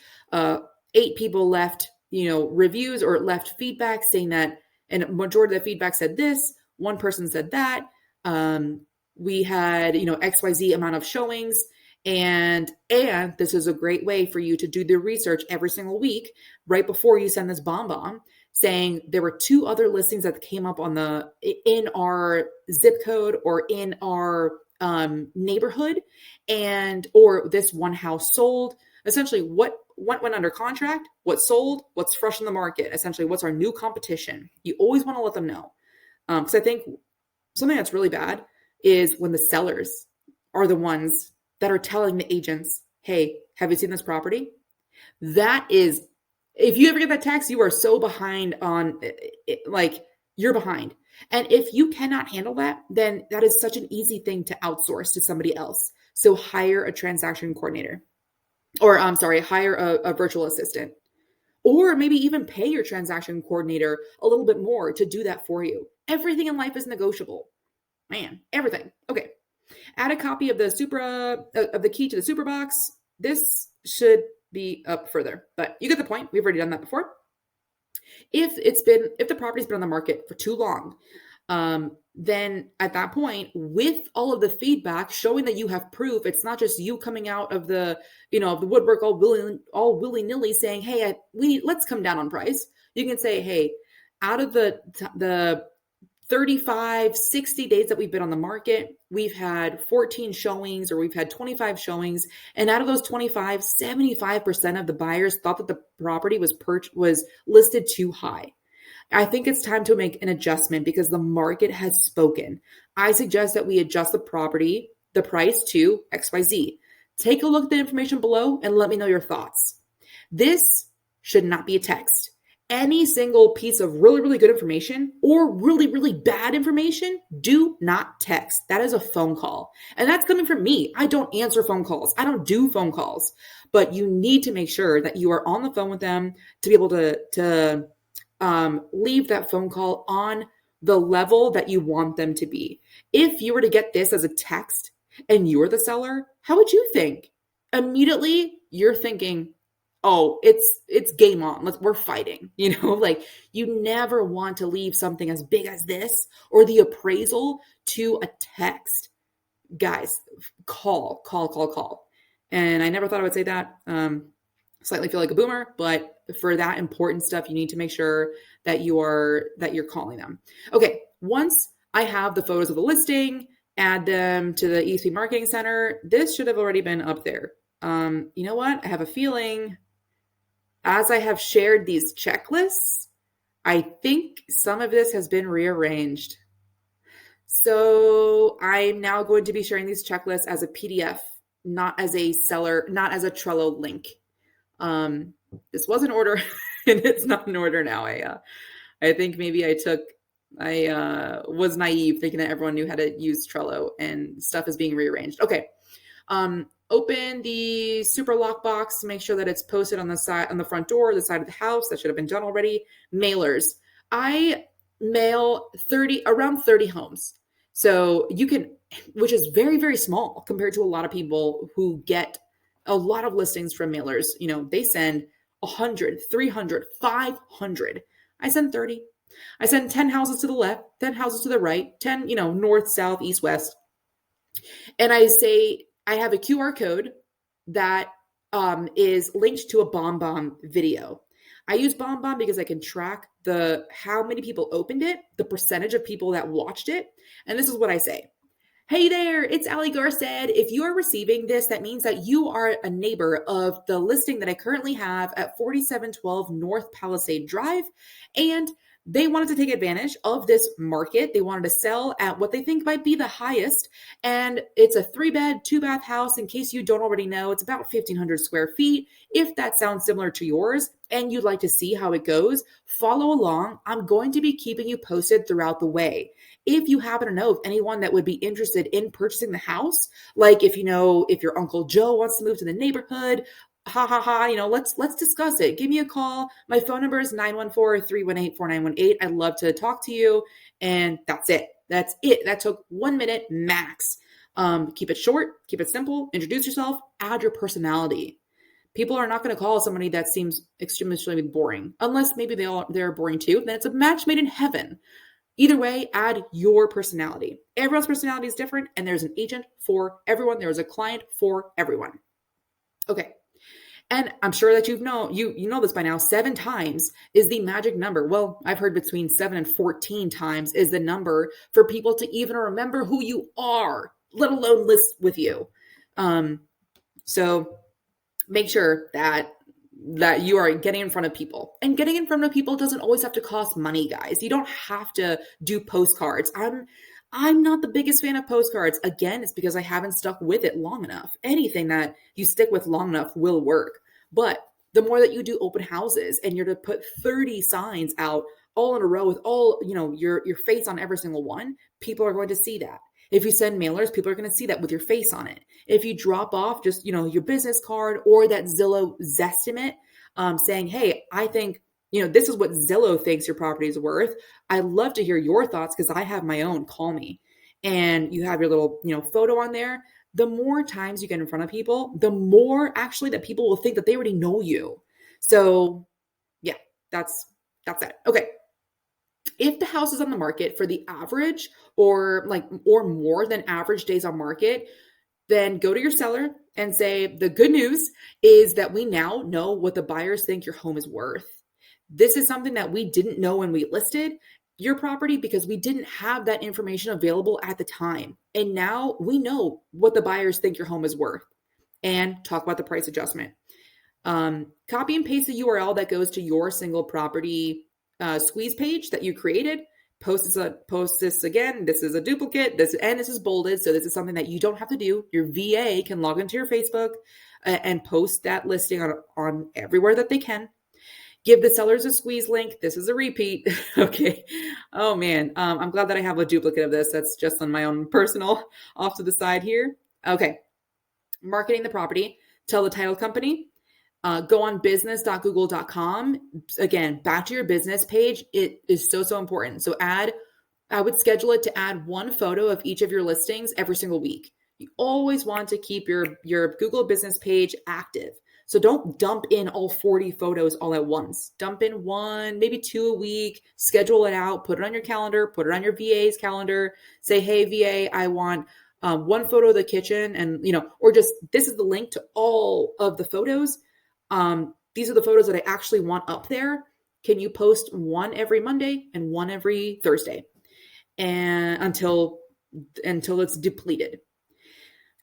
8 people left, reviews or left feedback saying that, and a majority of the feedback said this. One person said that. We had, XYZ amount of showings, and this is a great way for you to do the research every single week right before you send this bomb, saying there were 2 other listings that came up in our zip code or in our neighborhood, or this one house sold. Essentially, what went under contract, what sold, what's fresh in the market, essentially what's our new competition. You always want to let them know. Because I think something that's really bad is when the sellers are the ones that are telling the agents, hey, have you seen this property? That is, if you ever get that text, you are so behind on it, like you're behind. And if you cannot handle that, then that is such an easy thing to outsource to somebody else. So hire a transaction coordinator. Or hire a virtual assistant, or maybe even pay your transaction coordinator a little bit more to do that for you. Everything in life is negotiable, man. Everything. Okay. Add a copy of the key to the super box. This should be up further, but you get the point. We've already done that before. If the property's been on the market for too long, then at that point, with all of the feedback showing that you have proof, it's not just you coming out of the woodwork all willy-nilly saying, hey, let's come down on price. You can say, hey, out of the 35, 60 days that we've been on the market, we've had 14 showings, or we've had 25 showings. And out of those 25, 75% of the buyers thought that the property was listed too high. I think it's time to make an adjustment because the market has spoken. I suggest that we adjust the price to XYZ. Take a look at the information below and let me know your thoughts. This should not be a text. Any single piece of really, really good information or really, really bad information, do not text. That is a phone call. And that's coming from me. I don't answer phone calls. I don't do phone calls. But you need to make sure that you are on the phone with them to be able to leave that phone call on the level that you want them to be. If you were to get this as a text and you're the seller, how would you think? Immediately, you're thinking, oh, it's game on. We're fighting. Like you never want to leave something as big as this or the appraisal to a text. Guys, call. And I never thought I would say that. Slightly feel like a boomer, but for that important stuff, you need to make sure that you're calling them. Okay, once I have the photos of the listing, add them to the EXP Marketing Center. This should have already been up there. You know what? I have a feeling as I have shared these checklists, I think some of this has been rearranged. So I'm now going to be sharing these checklists as a PDF, not as a Trello link. This was an order and it's not an order now. I think maybe I was naive thinking that everyone knew how to use Trello and stuff is being rearranged. Okay. Open the super lockbox to make sure that it's posted on the front door, the side of the house. That should have been done already. Mailers. I mail around 30 homes. So you can, which is very, very small compared to a lot of people who get a lot of listings from mailers. They send 100, 300, 500. I send 30. I send 10 houses to the left, 10 houses to the right, 10, north, south, east, west. And I say, I have a QR code that is linked to a BombBomb video. I use BombBomb because I can track how many people opened it, the percentage of people that watched it. And this is what I say. Hey there, it's Ali Garced. If you are receiving this, that means that you are a neighbor of the listing that I currently have at 4712 North Palisade Drive. And they wanted to take advantage of this market. They wanted to sell at what they think might be the highest. And it's a 3-bed, 2-bath house. In case you don't already know, it's about 1,500 square feet. If that sounds similar to yours and you'd like to see how it goes, follow along. I'm going to be keeping you posted throughout the way. If you happen to know of anyone that would be interested in purchasing the house, like if your Uncle Joe wants to move to the neighborhood, let's discuss it. Give me a call. My phone number is 914-318-4918. I'd love to talk to you. And that's it. That took 1 minute max. Keep it short, keep it simple, introduce yourself, add your personality. People are not going to call somebody that seems extremely boring, unless maybe they're boring too. Then it's a match made in heaven. Either way, add your personality. Everyone's personality is different, and there's an agent for everyone. There's a client for everyone. Okay. And I'm sure that you know this by now. 7 times is the magic number. Well, I've heard between 7 and 14 times is the number for people to even remember who you are, let alone list with you. So make sure that you are getting in front of people. And getting in front of people doesn't always have to cost money, guys. You don't have to do postcards. I'm not the biggest fan of postcards. Again, it's because I haven't stuck with it long enough. Anything that you stick with long enough will work. But the more that you do open houses and you're to put 30 signs out all in a row with all, your face on every single one, people are going to see that. If you send mailers, people are going to see that with your face on it. If you drop off just, your business card or that Zillow Zestimate saying, hey, I think, this is what Zillow thinks your property is worth. I'd love to hear your thoughts because I have my own. Call me. And you have your little, photo on there. The more times you get in front of people, the more actually that people will think that they already know you. So yeah, that's it. Okay. If the house is on the market for the average or more than average days on market, then go to your seller and say, the good news is that we now know what the buyers think your home is worth. This is something that we didn't know when we listed your property because we didn't have that information available at the time. And now we know what the buyers think your home is worth, and talk about the price adjustment. Copy and paste the URL that goes to your single property squeeze page that you created, post this again. This is a duplicate. This is bolded. So this is something that you don't have to do. Your VA can log into your Facebook and post that listing on everywhere that they can. Give the sellers a squeeze link. This is a repeat. Okay. Oh man. I'm glad that I have a duplicate of this. That's just on my own personal off to the side here. Okay. Marketing the property. Tell the title company. Go on business.google.com. Again, back to your business page. It is so important. So I would schedule it to add one photo of each of your listings every single week. You always want to keep your Google business page active. So don't dump in all 40 photos all at once. Dump in one, maybe 2 a week, schedule it out, put it on your calendar, put it on your VA's calendar. Say, hey, VA, I want one photo of the kitchen and, or just, this is the link to all of the photos. These are the photos that I actually want up there. Can you post one every Monday and one every Thursday and until it's depleted?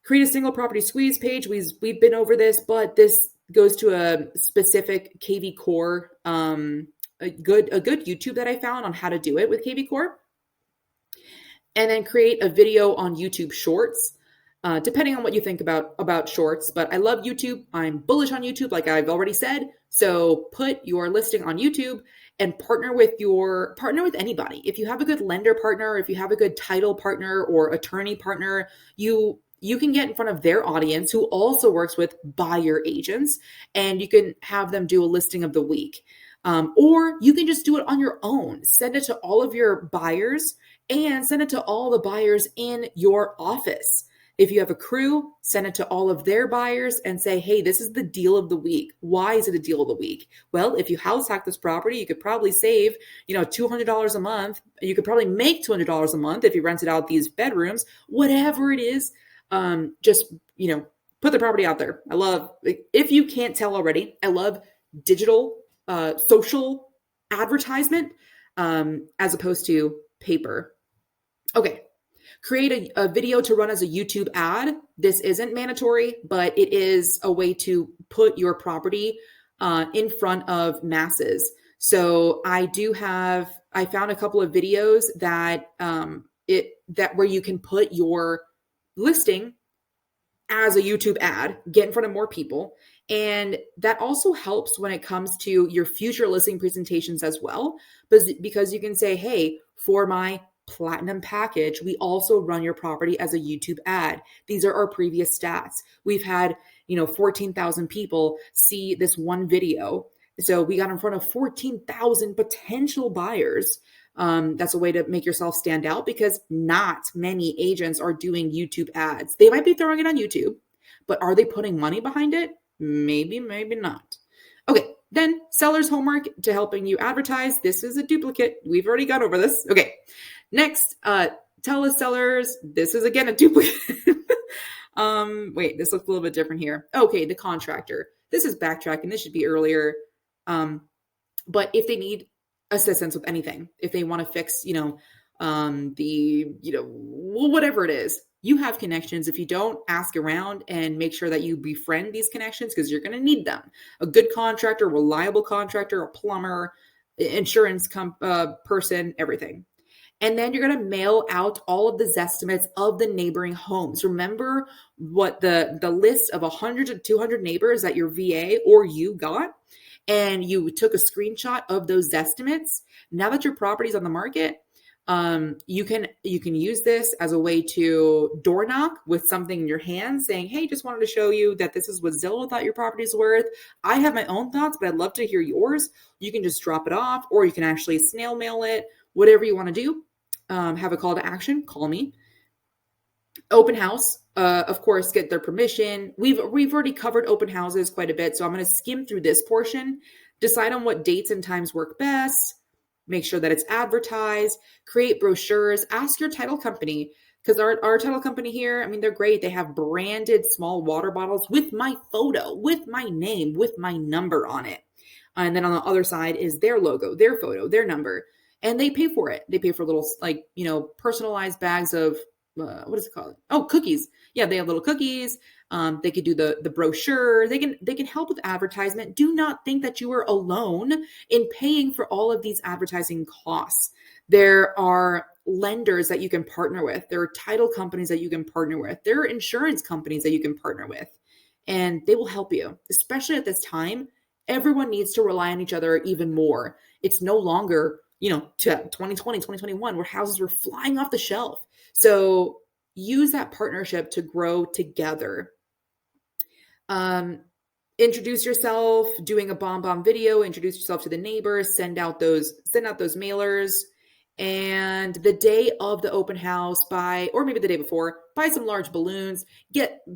Create a single property squeeze page. We've been over this, but this goes to a specific KV Core, a good YouTube that I found on how to do it with KV Core. And then create a video on YouTube Shorts, depending on what you think about Shorts. But I love YouTube. I'm bullish on YouTube, like I've already said. So put your listing on YouTube and partner with anybody. If you have a good lender partner, if you have a good title partner or attorney partner, you can get in front of their audience who also works with buyer agents, and you can have them do a listing of the week. Or you can just do it on your own. Send it to all of your buyers and send it to all the buyers in your office. If you have a crew, send it to all of their buyers and say, hey, this is the deal of the week. Why is it a deal of the week? Well, if you house hack this property, you could probably save, $200 a month. You could probably make $200 a month if you rented out these bedrooms, whatever it is. Just put the property out there. I love, if you can't tell already, I love digital, social advertisement, as opposed to paper. Okay. Create a video to run as a YouTube ad. This isn't mandatory, but it is a way to put your property, in front of masses. So I found a couple of videos that where you can put your listing as a YouTube ad, get in front of more people. And that also helps when it comes to your future listing presentations as well, because you can say, hey, for my platinum package, we also run your property as a YouTube ad. These are our previous stats. We've had, 14,000 people see this one video. So we got in front of 14,000 potential buyers. That's a way to make yourself stand out, because not many agents are doing YouTube ads. They might be throwing it on YouTube, but are they putting money behind it? Maybe, maybe not. Okay. Then seller's homework to helping you advertise. This is a duplicate. We've already gone over this. Okay. Next, tell the sellers, this is again a duplicate. Wait, this looks a little bit different here. Okay. The contractor. This is backtracking. This should be earlier. But if they need assistance with anything, if they want to fix, whatever it is, you have connections. If you don't, ask around and make sure that you befriend these connections, because you're going to need them. A good contractor, reliable contractor, a plumber, insurance person, everything. And then you're going to mail out all of the Zestimates of the neighboring homes. Remember what the list of 100 to 200 neighbors that your VA or you got, and you took a screenshot of those Zestimates. Now that your property's on the market, you can use this as a way to door knock with something in your hand saying, hey, just wanted to show you that this is what Zillow thought your property's worth. I have my own thoughts, but I'd love to hear yours. You can just drop it off, or you can actually snail mail it, whatever you want to do. Have a call to action, call me. Open house, of course, get their permission. We've already covered open houses quite a bit, so I'm going to skim through this portion, decide on what dates and times work best, make sure that it's advertised, create brochures, ask your title company, because our title company here, they're great. They have branded small water bottles with my photo, with my name, with my number on it. And then on the other side is their logo, their photo, their number, and they pay for it. They pay for little, personalized bags of, what is it called? Oh, cookies. Yeah, they have little cookies. They could do the brochure. They can help with advertisement. Do not think that you are alone in paying for all of these advertising costs. There are lenders that you can partner with. There are title companies that you can partner with. There are insurance companies that you can partner with, and they will help you, especially at this time. Everyone needs to rely on each other even more. It's no longer, 2020, 2021, where houses were flying off the shelf. So use that partnership to grow together. Introduce yourself, doing a bomb video, introduce yourself to the neighbors, send out those mailers. And the day of the open house, or maybe the day before, buy some large balloons,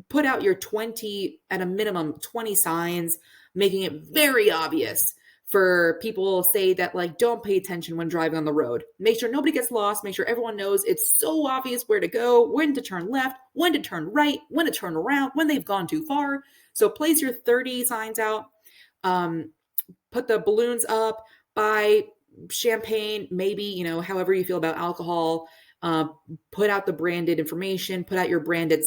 put out your 20, at a minimum 20 signs, making it very obvious for people say that, like, don't pay attention when driving on the road. Make sure nobody gets lost. Make sure everyone knows it's so obvious where to go, when to turn left, when to turn right, when to turn around, when they've gone too far. So place your 30 signs out, put the balloons up, buy champagne, maybe, however you feel about alcohol, put out the branded information, put out your branded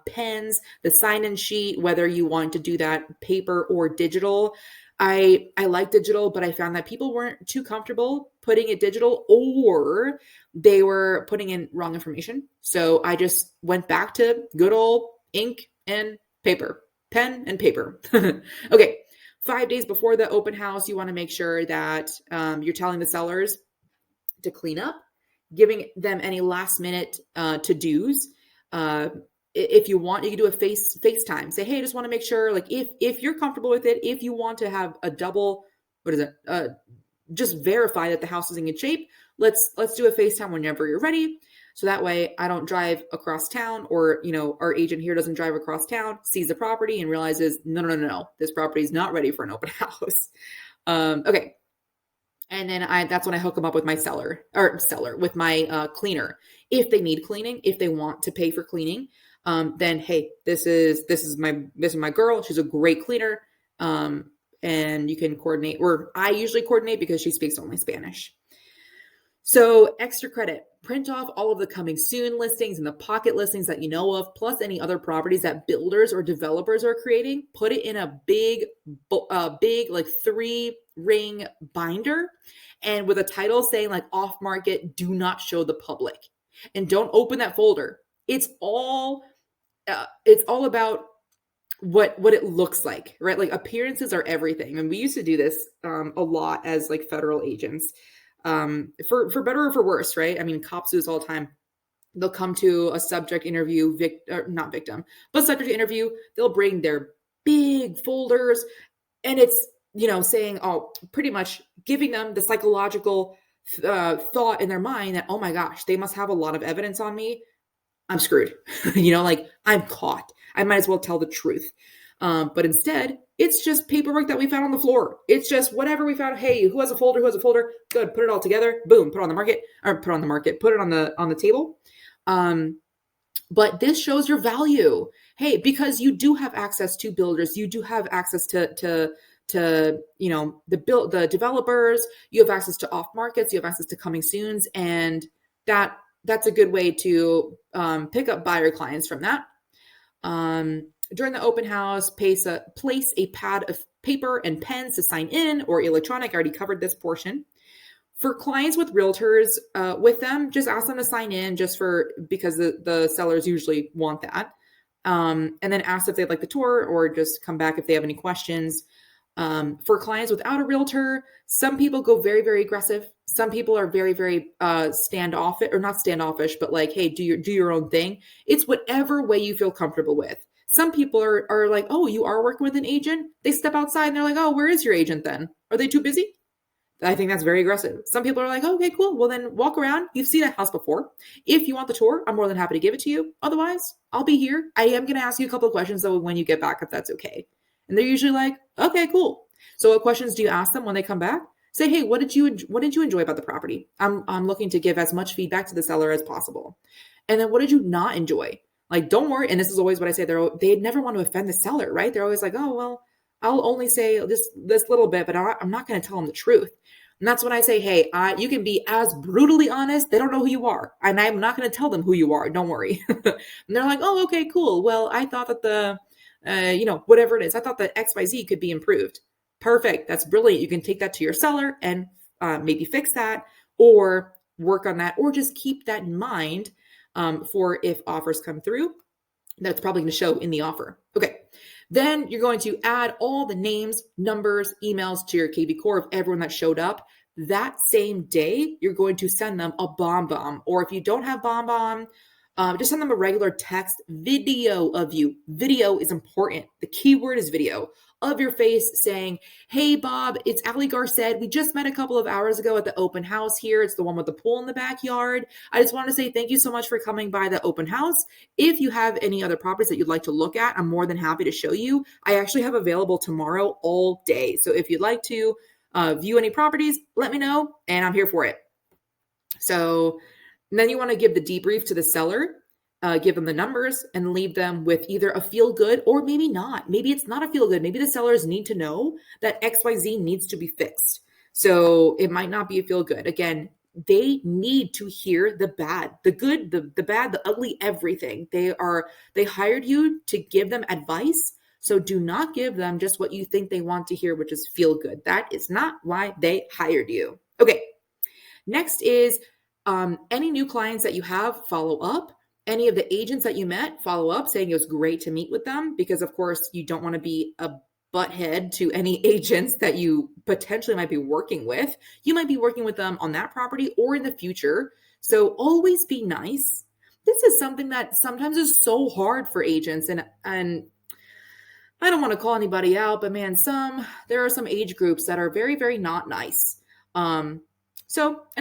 pens, the sign-in sheet, whether you want to do that paper or digital. I like digital, but I found that people weren't too comfortable putting it digital, or they were putting in wrong information. So I just went back to good old ink and paper, pen and paper. Okay. 5 days before the open house, you want to make sure that you're telling the sellers to clean up, giving them any last minute to-dos. If you want, you can do a FaceTime. Say, hey, I just want to make sure, like, if you're comfortable with it, if you want to have a double, just verify that the house is in good shape, let's do a FaceTime whenever you're ready. So that way I don't drive across town, or, our agent here doesn't drive across town, sees the property and realizes, no, this property is not ready for an open house. Okay. And then that's when I hook them up with my with my cleaner. If they need cleaning, if they want to pay for cleaning, then, hey, this is my girl. She's a great cleaner. And you can coordinate, or I usually coordinate because she speaks only Spanish. So extra credit, print off all of the coming soon listings and the pocket listings that you know of, plus any other properties that builders or developers are creating. Put it in a big like 3-ring binder, and with a title saying, like, off market, do not show the public, and don't open that folder. It's all about what it looks like, right? Like, appearances are everything. And we used to do this a lot as, like, federal agents. For better or for worse, right? I mean, cops do this all the time. They'll come to a subject interview, not victim, but subject interview. They'll bring their big folders, and it's, saying, pretty much giving them the psychological thought in their mind that, oh my gosh, they must have a lot of evidence on me. I'm screwed. Like, I'm caught. I might as well tell the truth. But instead, it's just paperwork that we found on the floor. It's just whatever we found. Hey, who has a folder? Who has a folder? Good. Put it all together. Boom. Put it on the market. Put it on the table. But this shows your value. Hey, because you do have access to builders. You do have access to the developers. You have access to off markets. You have access to coming soons, and that's a good way to pick up buyer clients from that. During the open house, place a pad of paper and pens to sign in, or electronic. I already covered this portion. For clients with realtors with them, just ask them to sign in because the sellers usually want that. And then ask if they'd like the tour, or just come back if they have any questions. For clients without a realtor, some people go very, very aggressive. Some people are very, very standoffish, or not standoffish, but like, hey, do your own thing. It's whatever way you feel comfortable with. Some people are like, oh, you are working with an agent? They step outside and they're like, oh, where is your agent then? Are they too busy? I think that's very aggressive. Some people are like, oh, okay, cool. Well, then walk around. You've seen a house before. If you want the tour, I'm more than happy to give it to you. Otherwise, I'll be here. I am going to ask you a couple of questions, though, when you get back, if that's okay. And they're usually like, okay, cool. So what questions do you ask them when they come back? Say, hey, what did you enjoy about the property? I'm looking to give as much feedback to the seller as possible. And then what did you not enjoy? Like, don't worry. And this is always what I say. They never want to offend the seller, right? They're always like, oh, well, I'll only say this little bit, but I'm not going to tell them the truth. And that's when I say, hey, you can be as brutally honest. They don't know who you are. And I'm not going to tell them who you are. Don't worry. And they're like, oh, okay, cool. Well, I thought that whatever it is, I thought that XYZ could be improved. Perfect. That's brilliant. You can take that to your seller and maybe fix that or work on that, or just keep that in mind for if offers come through. That's probably going to show in the offer. Okay. Then you're going to add all the names, numbers, emails to your KV core of everyone that showed up. That same day, you're going to send them a bomb, or if you don't have bomb, just send them a regular text video of you. Video is important. The key word is video of your face saying, hey, Bob, it's Ali Garced. We just met a couple of hours ago at the open house here. It's the one with the pool in the backyard. I just want to say thank you so much for coming by the open house. If you have any other properties that you'd like to look at, I'm more than happy to show you. I actually have available tomorrow all day. So if you'd like to view any properties, let me know, and I'm here for it. So then you want to give the debrief to the seller. Give them the numbers and leave them with either a feel good or maybe not. Maybe it's not a feel good. Maybe the sellers need to know that XYZ needs to be fixed. So it might not be a feel good. Again, they need to hear the bad, the good, the bad, the ugly, everything. They hired you to give them advice. So do not give them just what you think they want to hear, which is feel good. That is not why they hired you. Okay. Next is any new clients that you have, follow up. Any of the agents that you met, follow up saying it was great to meet with them, because of course you don't want to be a butthead to any agents that you potentially might be working with. You might be working with them on that property or in the future. So always be nice. This is something that sometimes is so hard for agents, and I don't want to call anybody out, but man, there are some age groups that are very, very not nice. And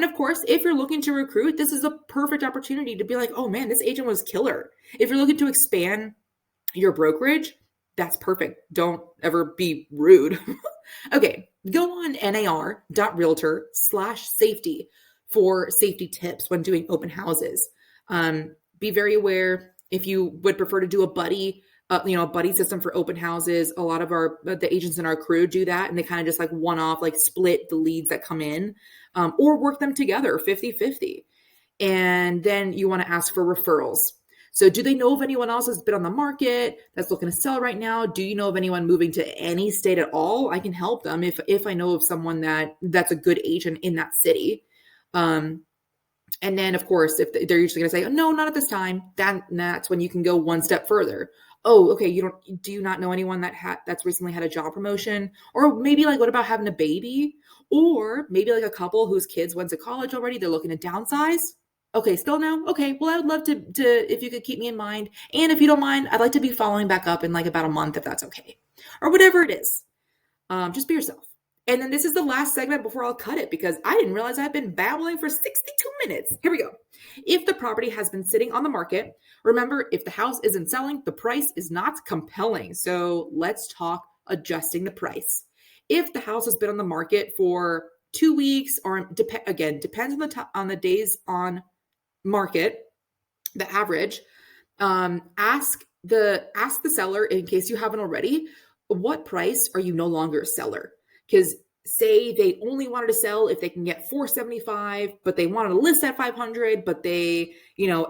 of course, if you're looking to recruit, this is a perfect opportunity to be like, oh man, this agent was killer. If you're looking to expand your brokerage, that's perfect. Don't ever be rude. Okay, go on nar.realtor/safety for safety tips when doing open houses. Be very aware if you would prefer to do a buddy system for open houses. A lot of the agents in our crew do that, and they kind of just like one-off, like split the leads that come in, or work them together 50-50. And then you want to ask for referrals. So do they know of anyone else that's been on the market that's looking to sell right now? Do you know of anyone moving to any state at all? I can help them if I know of someone that's a good agent in that city. And then, of course, if they're usually going to say, oh, no, not at this time, that's when you can go one step further. Oh, okay. Do you not know anyone that's recently had a job promotion? Or maybe like, what about having a baby? Or maybe like a couple whose kids went to college already, they're looking to downsize. Okay, still no? Okay, well, I would love to if you could keep me in mind. And if you don't mind, I'd like to be following back up in like about a month, if that's okay. Or whatever it is. Just be yourself. And then this is the last segment before I'll cut it, because I didn't realize I've been babbling for 62 minutes. Here we go. If the property has been sitting on the market, remember, if the house isn't selling, the price is not compelling. So let's talk adjusting the price. If the house has been on the market for 2 weeks, or depends on the days on market, the average, ask the seller, in case you haven't already, what price are you no longer a seller? Because say they only wanted to sell if they can get $475, but they wanted to list at $500, but they,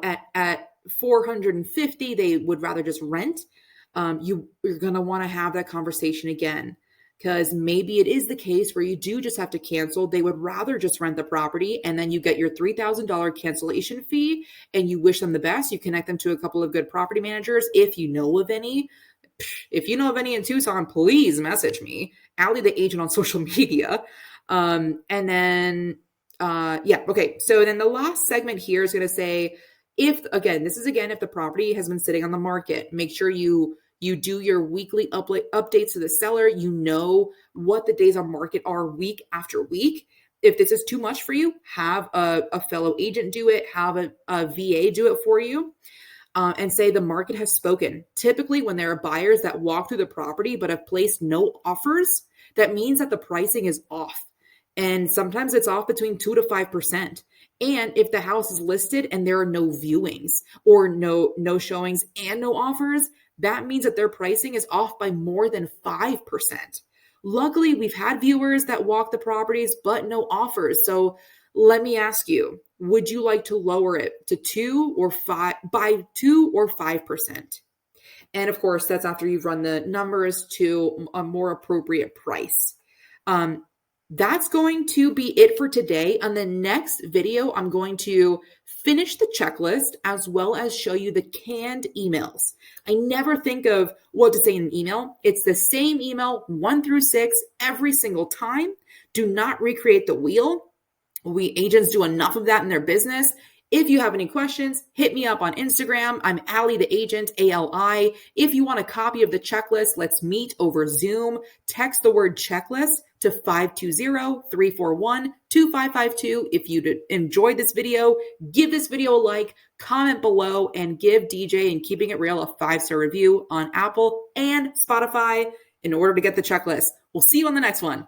at $450, they would rather just rent. You're going to want to have that conversation again, because maybe it is the case where you do just have to cancel. They would rather just rent the property, and then you get your $3,000 cancellation fee, and you wish them the best. You connect them to a couple of good property managers if you know of any. If you know of any in Tucson, please message me, Ali the agent on social media. Okay. So then the last segment here is going to say, if the property has been sitting on the market, make sure you do your weekly updates to the seller. You know what the days on market are week after week. If this is too much for you, have a fellow agent do it, have a VA do it for you. And say the market has spoken. Typically, when there are buyers that walk through the property but have placed no offers, that means that the pricing is off. And sometimes it's off between 2 to 5%. And if the house is listed and there are no viewings or no showings and no offers, that means that their pricing is off by more than 5%. Luckily, we've had viewers that walk the properties, but no offers. So let me ask you, would you like to lower it to 2 or 5%? And of course, that's after you've run the numbers to a more appropriate price. That's going to be it for today. On the next video, I'm going to finish the checklist as well as show you the canned emails. I never think of what to say in an email. It's the same email 1 through 6 every single time. Do not recreate the wheel. We agents do enough of that in their business. If you have any questions, hit me up on Instagram. I'm Ali the Agent, Ali. If you want a copy of the checklist, let's meet over Zoom. Text the word checklist to 520-341-2552. If you enjoyed this video, give this video a like, comment below, and give DJ and Keeping It Real a 5-star review on Apple and Spotify in order to get the checklist. We'll see you on the next one.